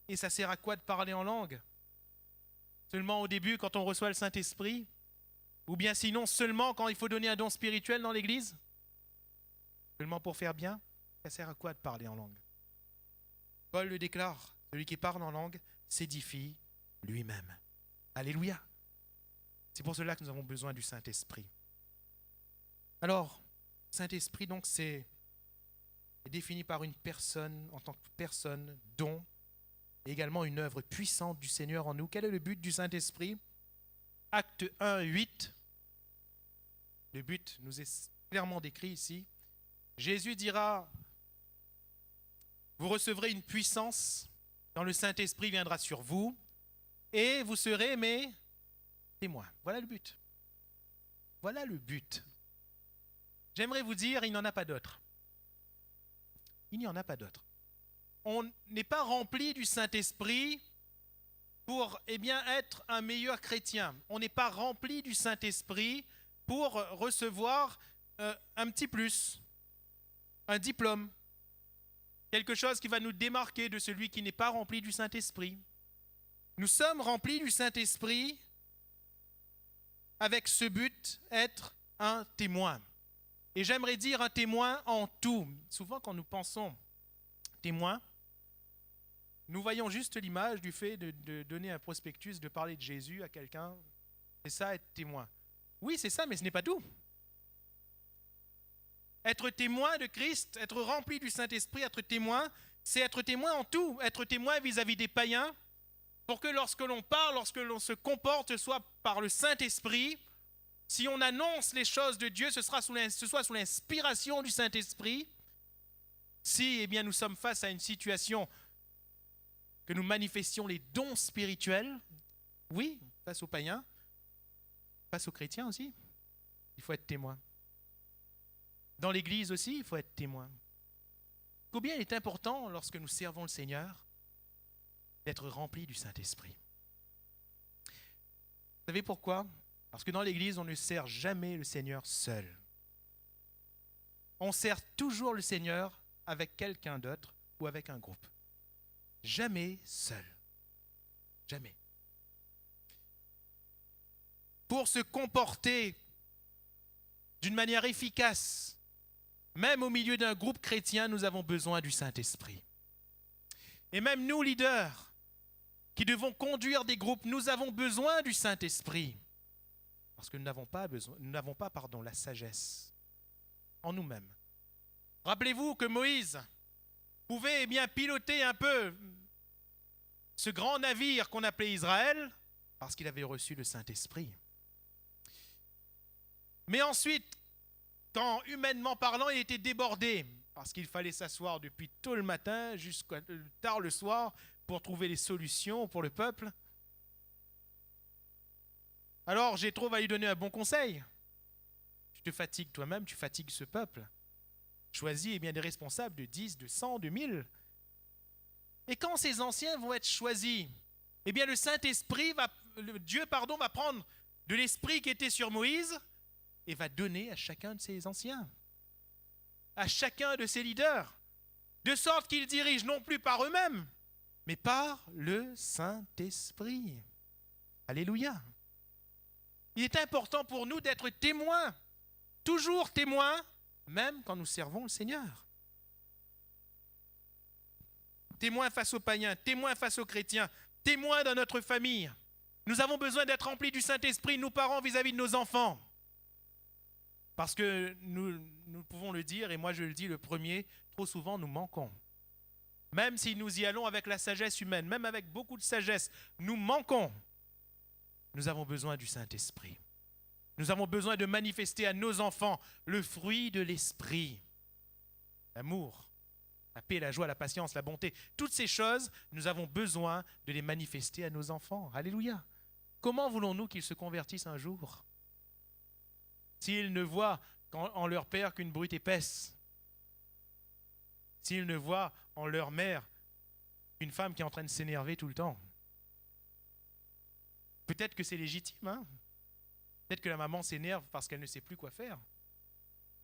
Et ça sert à quoi de parler en langue? Seulement au début quand on reçoit le Saint-Esprit? Ou bien sinon seulement quand il faut donner un don spirituel dans l'église? Seulement pour faire bien? Ça sert à quoi de parler en langue? Paul le déclare, celui qui parle en langue s'édifie lui-même. Alléluia! C'est pour cela que nous avons besoin du Saint-Esprit. Alors, Saint-Esprit, donc, c'est défini par une personne, en tant que personne, don également une œuvre puissante du Seigneur en nous. Quel est le but du Saint-Esprit? Acte 1, 8. Le but nous est clairement décrit ici. Jésus dira, vous recevrez une puissance quand le Saint-Esprit viendra sur vous et vous serez mes témoins. Voilà le but. Voilà le but. J'aimerais vous dire, il n'y en a pas d'autre. Il n'y en a pas d'autre. On n'est pas rempli du Saint-Esprit pour être un meilleur chrétien. On n'est pas rempli du Saint-Esprit pour recevoir un petit plus, un diplôme, quelque chose qui va nous démarquer de celui qui n'est pas rempli du Saint-Esprit. Nous sommes remplis du Saint-Esprit avec ce but, être un témoin. Et j'aimerais dire un témoin en tout. Souvent quand nous pensons témoin, nous voyons juste l'image du fait de donner un prospectus, de parler de Jésus à quelqu'un. C'est ça, être témoin. Oui, c'est ça, mais ce n'est pas tout. Être témoin de Christ, être rempli du Saint-Esprit, être témoin, c'est être témoin en tout. Être témoin vis-à-vis des païens, pour que lorsque l'on parle, lorsque l'on se comporte, ce soit par le Saint-Esprit. Si on annonce les choses de Dieu, ce soit sous l'inspiration du Saint-Esprit. Si nous sommes face à une situation que nous manifestions les dons spirituels, oui, face aux païens, face aux chrétiens aussi, il faut être témoin. Dans l'Église aussi, il faut être témoin. Combien il est important, lorsque nous servons le Seigneur, d'être rempli du Saint-Esprit. Vous savez pourquoi? Parce que dans l'Église, on ne sert jamais le Seigneur seul. On sert toujours le Seigneur avec quelqu'un d'autre ou avec un groupe. Jamais seul. Jamais. Pour se comporter d'une manière efficace, même au milieu d'un groupe chrétien, nous avons besoin du Saint-Esprit. Et même nous, leaders, qui devons conduire des groupes, nous avons besoin du Saint-Esprit. Parce que nous n'avons pas la sagesse en nous-mêmes. Rappelez-vous que Moïse pouvait piloter un peu ce grand navire qu'on appelait Israël, parce qu'il avait reçu le Saint-Esprit. Mais ensuite, quand humainement parlant, il était débordé, parce qu'il fallait s'asseoir depuis tôt le matin jusqu'à tard le soir pour trouver les solutions pour le peuple. Alors Jéthro va lui donner un bon conseil. Tu te fatigues toi-même, tu fatigues ce peuple. Choisis des responsables de 10, de 100, de 1000. Et quand ces anciens vont être choisis, le Saint-Esprit Dieu va prendre de l'esprit qui était sur Moïse et va donner à chacun de ces anciens, à chacun de ces leaders, de sorte qu'ils dirigent non plus par eux-mêmes, mais par le Saint-Esprit. Alléluia. Il est important pour nous d'être témoins, toujours témoins, même quand nous servons le Seigneur. Témoins face aux païens, témoins face aux chrétiens, témoins dans notre famille. Nous avons besoin d'être remplis du Saint-Esprit, nous parents vis-à-vis de nos enfants. Parce que nous pouvons le dire, et moi je le dis le premier, trop souvent nous manquons. Même si nous y allons avec la sagesse humaine, même avec beaucoup de sagesse, nous manquons. Nous avons besoin du Saint-Esprit. Nous avons besoin de manifester à nos enfants le fruit de l'Esprit. L'amour, la paix, la joie, la patience, la bonté. Toutes ces choses, nous avons besoin de les manifester à nos enfants. Alléluia. Comment voulons-nous qu'ils se convertissent un jour s'ils ne voient en leur père qu'une brute épaisse? S'ils ne voient en leur mère une femme qui est en train de s'énerver tout le temps? Peut-être que c'est légitime, hein? Peut-être que la maman s'énerve parce qu'elle ne sait plus quoi faire.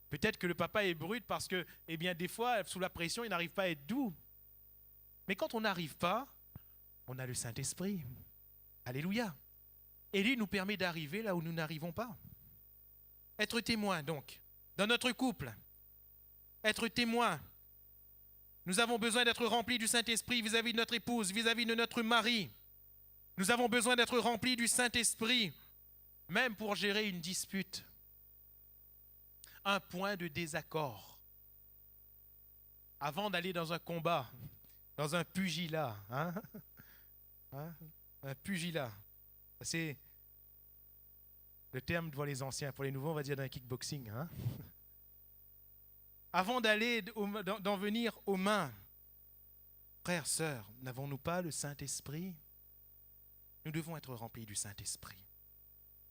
Peut-être que le papa est brut parce que, des fois, sous la pression, il n'arrive pas à être doux. Mais quand on n'arrive pas, on a le Saint-Esprit. Alléluia. Et lui nous permet d'arriver là où nous n'arrivons pas. Être témoin, donc, dans notre couple. Être témoin. Nous avons besoin d'être remplis du Saint-Esprit vis-à-vis de notre épouse, vis-à-vis de notre mari. Nous avons besoin d'être remplis du Saint-Esprit, même pour gérer une dispute. Un point de désaccord. Avant d'aller dans un combat, dans un pugilat, hein, un pugilat. C'est le terme pour les anciens. Pour les nouveaux, on va dire d'un kickboxing. Hein. Avant d'en venir aux mains, frères, sœurs, n'avons-nous pas le Saint-Esprit? Nous devons être remplis du Saint-Esprit.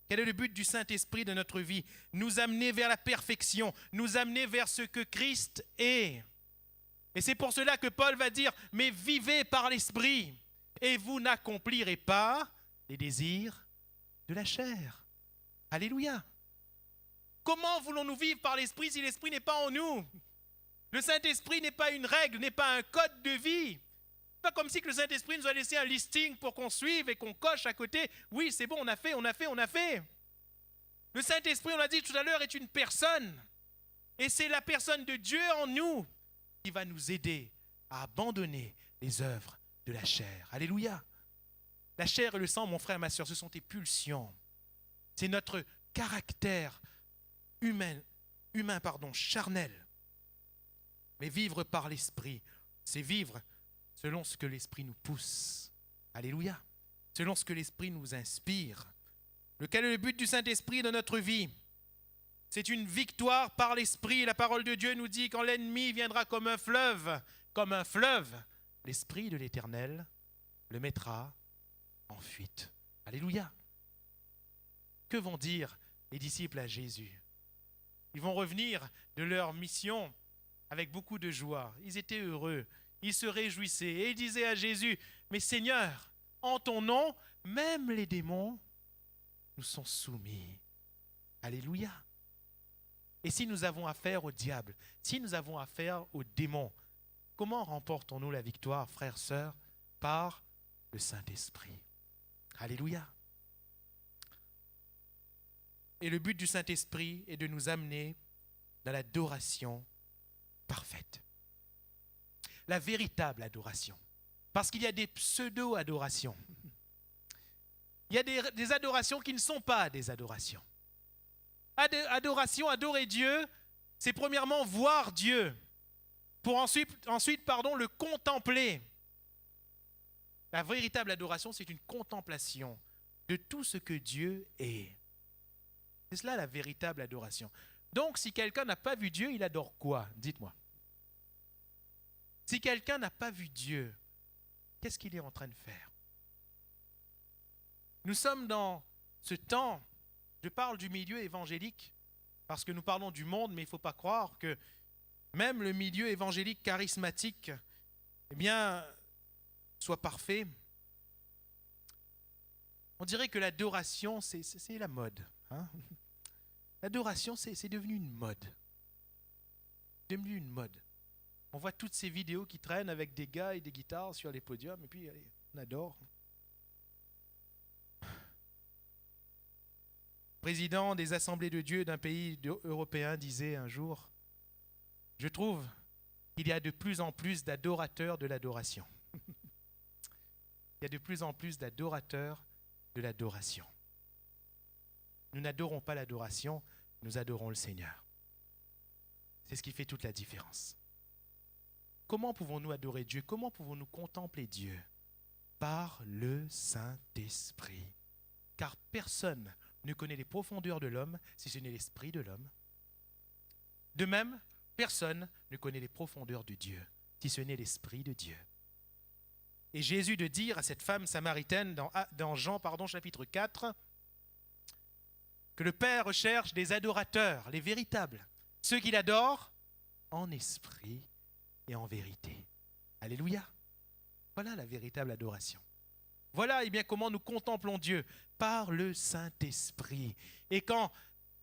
Quel est le but du Saint-Esprit de notre vie? Nous amener vers la perfection, nous amener vers ce que Christ est. Et c'est pour cela que Paul va dire, mais vivez par l'Esprit, et vous n'accomplirez pas les désirs de la chair. Alléluia. Comment voulons-nous vivre par l'Esprit si l'Esprit n'est pas en nous? Le Saint-Esprit n'est pas une règle, n'est pas un code de vie. Pas comme si que le Saint-Esprit nous a laissé un listing pour qu'on suive et qu'on coche à côté. Oui, c'est bon, on a fait. Le Saint-Esprit, on l'a dit tout à l'heure, est une personne. Et c'est la personne de Dieu en nous qui va nous aider à abandonner les œuvres de la chair. Alléluia. La chair et le sang, mon frère, ma soeur, ce sont tes pulsions. C'est notre caractère humain, charnel. Mais vivre par l'Esprit, c'est vivre selon ce que l'Esprit nous pousse. Alléluia. Selon ce que l'Esprit nous inspire. Quel est le but du Saint-Esprit dans notre vie? C'est une victoire par l'Esprit. La parole de Dieu nous dit quand l'ennemi viendra comme un fleuve, l'Esprit de l'Éternel le mettra en fuite. Alléluia. Que vont dire les disciples à Jésus? Ils vont revenir de leur mission avec beaucoup de joie. Ils étaient heureux. Ils se réjouissaient et ils disaient à Jésus, mais Seigneur, en ton nom, même les démons nous sont soumis. Alléluia. Et si nous avons affaire au diable, si nous avons affaire aux démons, comment remportons-nous la victoire, frères, sœurs? Par le Saint-Esprit. Alléluia. Et le but du Saint-Esprit est de nous amener dans l'adoration parfaite. La véritable adoration. Parce qu'il y a des pseudo-adorations. Il y a des adorations qui ne sont pas des adorations. Adoration, adorer Dieu, c'est premièrement voir Dieu, pour ensuite le contempler. La véritable adoration, c'est une contemplation de tout ce que Dieu est. C'est cela la véritable adoration. Donc, si quelqu'un n'a pas vu Dieu, il adore quoi? Dites-moi. Si quelqu'un n'a pas vu Dieu, qu'est-ce qu'il est en train de faire? Nous sommes dans ce temps, je parle du milieu évangélique, parce que nous parlons du monde, mais il ne faut pas croire que même le milieu évangélique charismatique, soit parfait. On dirait que l'adoration, c'est la mode. Hein? L'adoration, c'est devenu une mode. C'est devenu une mode. On voit toutes ces vidéos qui traînent avec des gars et des guitares sur les podiums, et puis allez, on adore. Le président des assemblées de Dieu d'un pays européen disait un jour, « Je trouve qu'il y a de plus en plus d'adorateurs de l'adoration. » Il y a de plus en plus d'adorateurs de l'adoration. Nous n'adorons pas l'adoration, nous adorons le Seigneur. C'est ce qui fait toute la différence. Comment pouvons-nous adorer Dieu? Comment pouvons-nous contempler Dieu? Par le Saint-Esprit. Car personne ne connaît les profondeurs de l'homme si ce n'est l'Esprit de l'homme. De même, personne ne connaît les profondeurs de Dieu si ce n'est l'Esprit de Dieu. Et Jésus de dire à cette femme samaritaine dans Jean chapitre 4 que le Père recherche des adorateurs, les véritables, ceux qui l'adorent en esprit et en vérité. Alléluia. Voilà la véritable adoration. Voilà comment nous contemplons Dieu par le Saint-Esprit. Et quand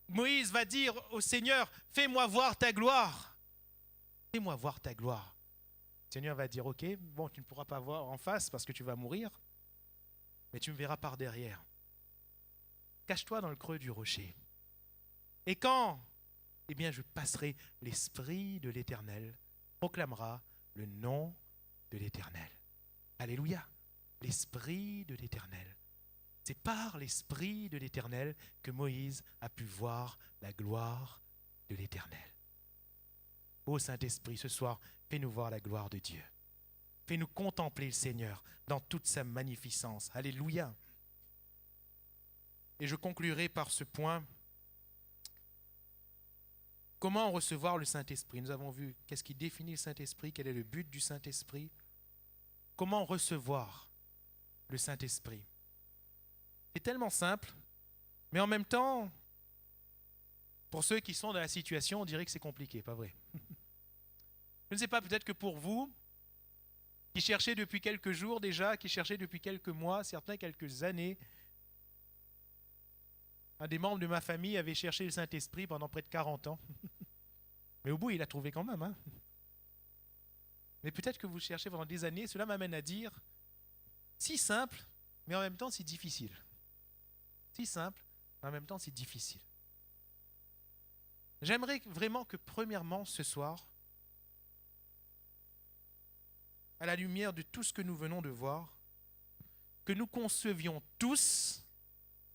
Moïse va dire au Seigneur, fais-moi voir ta gloire. Fais-moi voir ta gloire. Le Seigneur va dire, ok, bon, tu ne pourras pas voir en face parce que tu vas mourir, mais tu me verras par derrière. Cache-toi dans le creux du rocher. Et quand, je passerai, l'Esprit de l'Éternel proclamera le nom de l'Éternel. Alléluia. L'Esprit de l'Éternel. C'est par l'Esprit de l'Éternel que Moïse a pu voir la gloire de l'Éternel. Ô Saint-Esprit, ce soir, fais-nous voir la gloire de Dieu. Fais-nous contempler le Seigneur dans toute sa magnificence. Alléluia. Et je conclurai par ce point. Comment recevoir le Saint-Esprit? Nous avons vu qu'est-ce qui définit le Saint-Esprit, quel est le but du Saint-Esprit. Comment recevoir le Saint-Esprit? C'est tellement simple, mais en même temps, pour ceux qui sont dans la situation, on dirait que c'est compliqué, pas vrai? Je ne sais pas, peut-être que pour vous, qui cherchez depuis quelques jours déjà, qui cherchez depuis quelques mois, certains quelques années, un des membres de ma famille avait cherché le Saint-Esprit pendant près de 40 ans. Mais au bout, il l'a trouvé quand même. Hein. Mais peut-être que vous cherchez pendant des années, cela m'amène à dire, si simple, mais en même temps si difficile. Si simple, mais en même temps si difficile. J'aimerais vraiment que premièrement, ce soir, à la lumière de tout ce que nous venons de voir, que nous concevions tous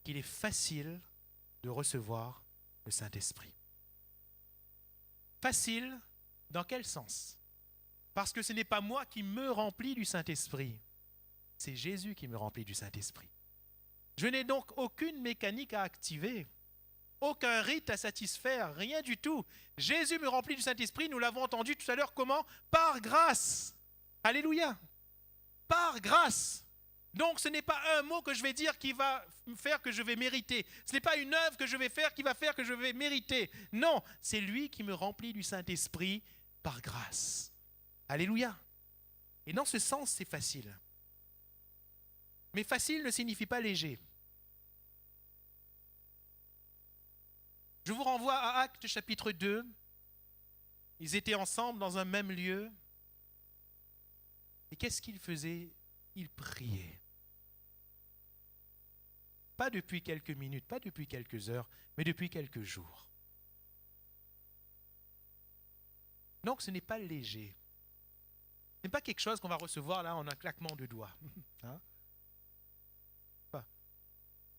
qu'il est facile de recevoir le Saint-Esprit. Facile, dans quel sens? Parce que ce n'est pas moi qui me remplis du Saint-Esprit, c'est Jésus qui me remplit du Saint-Esprit. Je n'ai donc aucune mécanique à activer, aucun rite à satisfaire, rien du tout. Jésus me remplit du Saint-Esprit, nous l'avons entendu tout à l'heure, comment? Par grâce. Alléluia. Par grâce. Donc ce n'est pas un mot que je vais dire qui va faire que je vais mériter. Ce n'est pas une œuvre que je vais faire qui va faire que je vais mériter. Non, c'est lui qui me remplit du Saint-Esprit par grâce. Alléluia. Et dans ce sens, c'est facile. Mais facile ne signifie pas léger. Je vous renvoie à Actes chapitre 2. Ils étaient ensemble dans un même lieu. Et qu'est-ce qu'ils faisaient? Ils priaient. Pas depuis quelques minutes, pas depuis quelques heures, mais depuis quelques jours. Donc ce n'est pas léger. Ce n'est pas quelque chose qu'on va recevoir là en un claquement de doigts. Hein?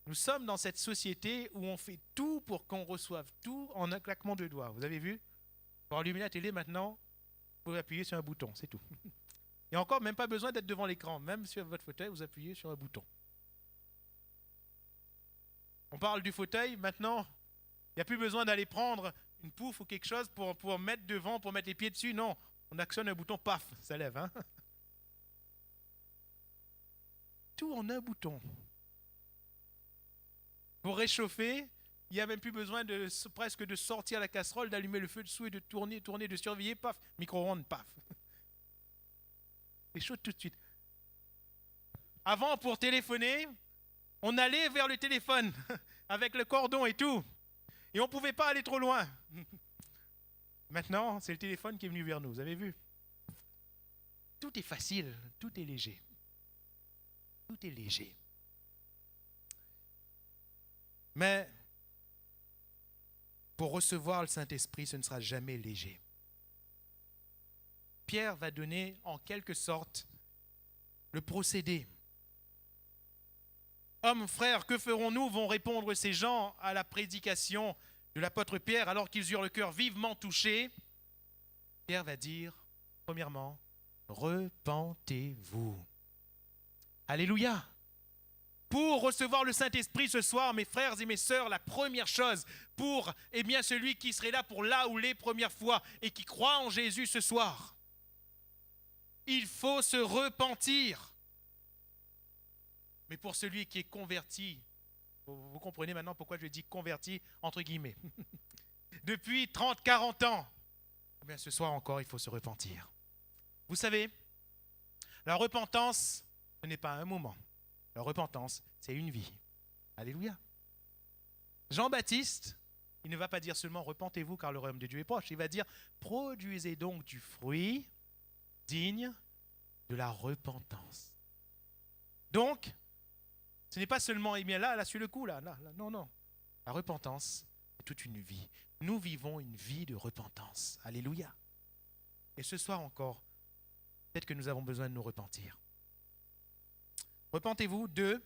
Nous sommes dans cette société où on fait tout pour qu'on reçoive tout en un claquement de doigts. Vous avez vu? Pour allumer la télé maintenant, vous pouvez appuyer sur un bouton, c'est tout. Il n'y a encore même pas besoin d'être devant l'écran. Même sur votre fauteuil, vous appuyez sur un bouton. On parle du fauteuil, maintenant, il n'y a plus besoin d'aller prendre une pouffe ou quelque chose pour mettre devant, pour mettre les pieds dessus. Non, on actionne un bouton, paf, ça lève. Hein? Tout en un bouton. Pour réchauffer, il n'y a même plus besoin presque de sortir la casserole, d'allumer le feu dessous et de tourner, de surveiller, paf, micro-ondes, paf. C'est chaud tout de suite. Avant, pour téléphoner, on allait vers le téléphone avec le cordon et tout. Et on ne pouvait pas aller trop loin. Maintenant, c'est le téléphone qui est venu vers nous, vous avez vu? Tout est facile, tout est léger. Tout est léger. Mais pour recevoir le Saint-Esprit, ce ne sera jamais léger. Pierre va donner en quelque sorte le procédé. Hommes, frères, que ferons-nous? Vont répondre ces gens à la prédication de l'apôtre Pierre alors qu'ils eurent le cœur vivement touché. Pierre va dire, premièrement, repentez-vous. Alléluia. Pour recevoir le Saint-Esprit ce soir, mes frères et mes sœurs, la première chose pour celui qui serait là pour là ou les premières fois et qui croit en Jésus ce soir, il faut se repentir. Mais pour celui qui est converti, vous comprenez maintenant pourquoi je dis converti entre guillemets, depuis 30, 40 ans, ce soir encore, il faut se repentir. Vous savez, la repentance, ce n'est pas un moment. La repentance, c'est une vie. Alléluia. Jean-Baptiste, il ne va pas dire seulement repentez-vous car le royaume de Dieu est proche. Il va dire produisez donc du fruit digne de la repentance. Donc, ce n'est pas seulement là, sur le coup, là. Non. La repentance, c'est toute une vie. Nous vivons une vie de repentance. Alléluia. Et ce soir encore, peut-être que nous avons besoin de nous repentir. Repentez-vous. 2,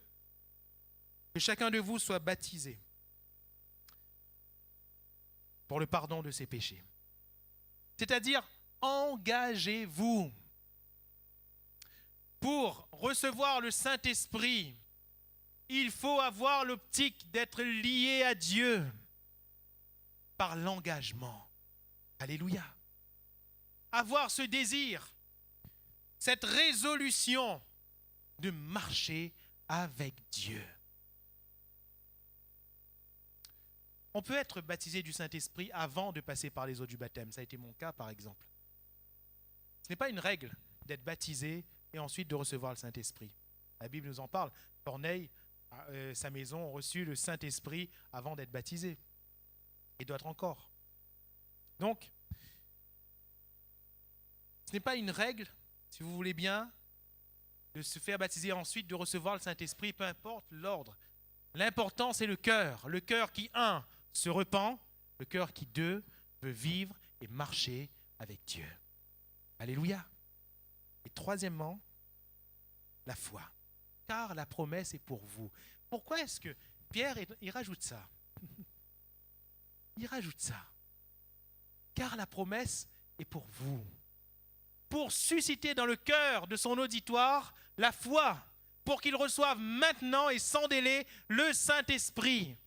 que chacun de vous soit baptisé pour le pardon de ses péchés. C'est-à-dire, engagez-vous. pour recevoir le Saint-Esprit, il faut avoir l'optique d'être lié à Dieu par l'engagement. Alléluia. Avoir ce désir, cette résolution de marcher avec Dieu. On peut être baptisé du Saint-Esprit avant de passer par les eaux du baptême. Ça a été mon cas, par exemple. Ce n'est pas une règle d'être baptisé et ensuite de recevoir le Saint-Esprit. La Bible nous en parle. Corneille, sa maison, ont reçu le Saint-Esprit avant d'être baptisé. Et d'autres encore. Donc, ce n'est pas une règle, si vous voulez bien, de se faire baptiser et ensuite de recevoir le Saint-Esprit, peu importe l'ordre. L'important, c'est le cœur. Le cœur qui, un, se repent, le cœur qui, deux, veut vivre et marcher avec Dieu. Alléluia. Et troisièmement, la foi. Car la promesse est pour vous. Pourquoi est-ce que Pierre, il rajoute ça? Il rajoute ça. Car la promesse est pour vous. Pour susciter dans le cœur de son auditoire la foi, pour qu'il reçoive maintenant et sans délai le Saint-Esprit.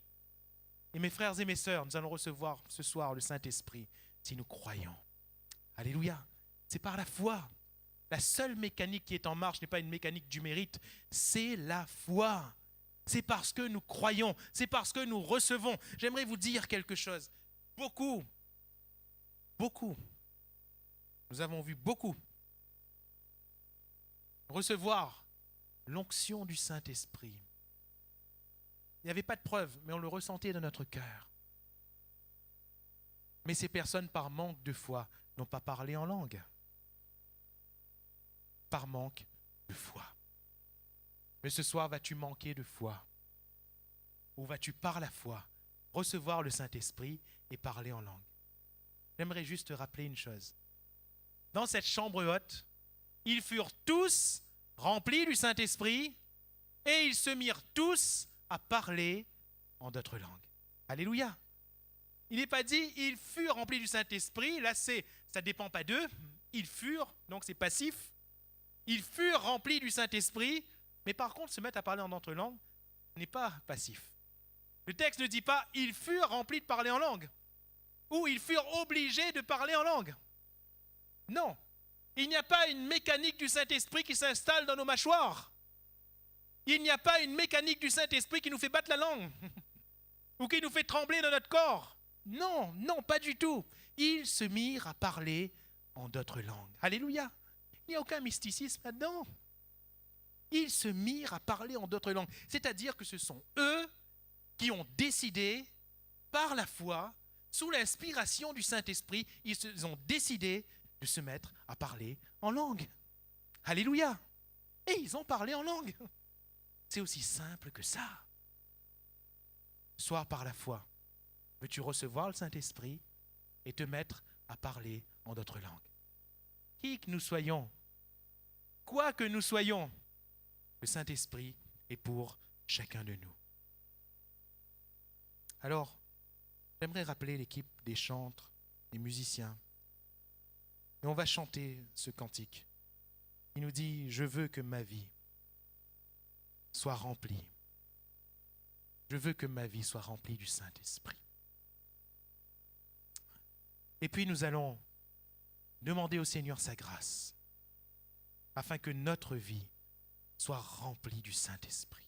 Et mes frères et mes sœurs, nous allons recevoir ce soir le Saint-Esprit si nous croyons. Alléluia. C'est par la foi. La seule mécanique qui est en marche n'est pas une mécanique du mérite, c'est la foi. C'est parce que nous croyons, c'est parce que nous recevons. J'aimerais vous dire quelque chose. Beaucoup, nous avons vu beaucoup recevoir l'onction du Saint-Esprit. Il n'y avait pas de preuve, mais on le ressentait dans notre cœur. Mais ces personnes, par manque de foi, n'ont pas parlé en langue. Par manque de foi. Mais ce soir, vas-tu manquer de foi? Ou vas-tu, par la foi, recevoir le Saint-Esprit et parler en langue? J'aimerais juste te rappeler une chose. Dans cette chambre haute, ils furent tous remplis du Saint-Esprit et ils se mirent tous à parler en d'autres langues. Alléluia. Il n'est pas dit ils furent remplis du Saint-Esprit. Là, ça ne dépend pas d'eux. Ils furent, donc c'est passif. Ils furent remplis du Saint-Esprit, mais par contre, se mettre à parler en d'autres langues n'est pas passif. Le texte ne dit pas ils furent remplis de parler en langue ou ils furent obligés de parler en langue. Non. Il n'y a pas une mécanique du Saint-Esprit qui s'installe dans nos mâchoires. Il n'y a pas une mécanique du Saint-Esprit qui nous fait battre la langue ou qui nous fait trembler dans notre corps. Non, non, pas du tout. Ils se mirent à parler en d'autres langues. Alléluia. Il n'y a aucun mysticisme là-dedans. Ils se mirent à parler en d'autres langues. C'est-à-dire que ce sont eux qui ont décidé, par la foi, sous l'inspiration du Saint-Esprit, ils ont décidé de se mettre à parler en langue. Alléluia. Et ils ont parlé en langue. C'est aussi simple que ça. Ce soir, par la foi, veux-tu recevoir le Saint-Esprit et te mettre à parler en d'autres langues? Qui que nous soyons, quoi que nous soyons, le Saint-Esprit est pour chacun de nous. Alors, j'aimerais rappeler l'équipe des chantres, des musiciens. Et on va chanter ce cantique. Il nous dit « Je veux que ma vie soit remplie. Je veux que ma vie soit remplie du Saint-Esprit. » Et puis nous allons demander au Seigneur sa grâce afin que notre vie soit remplie du Saint-Esprit.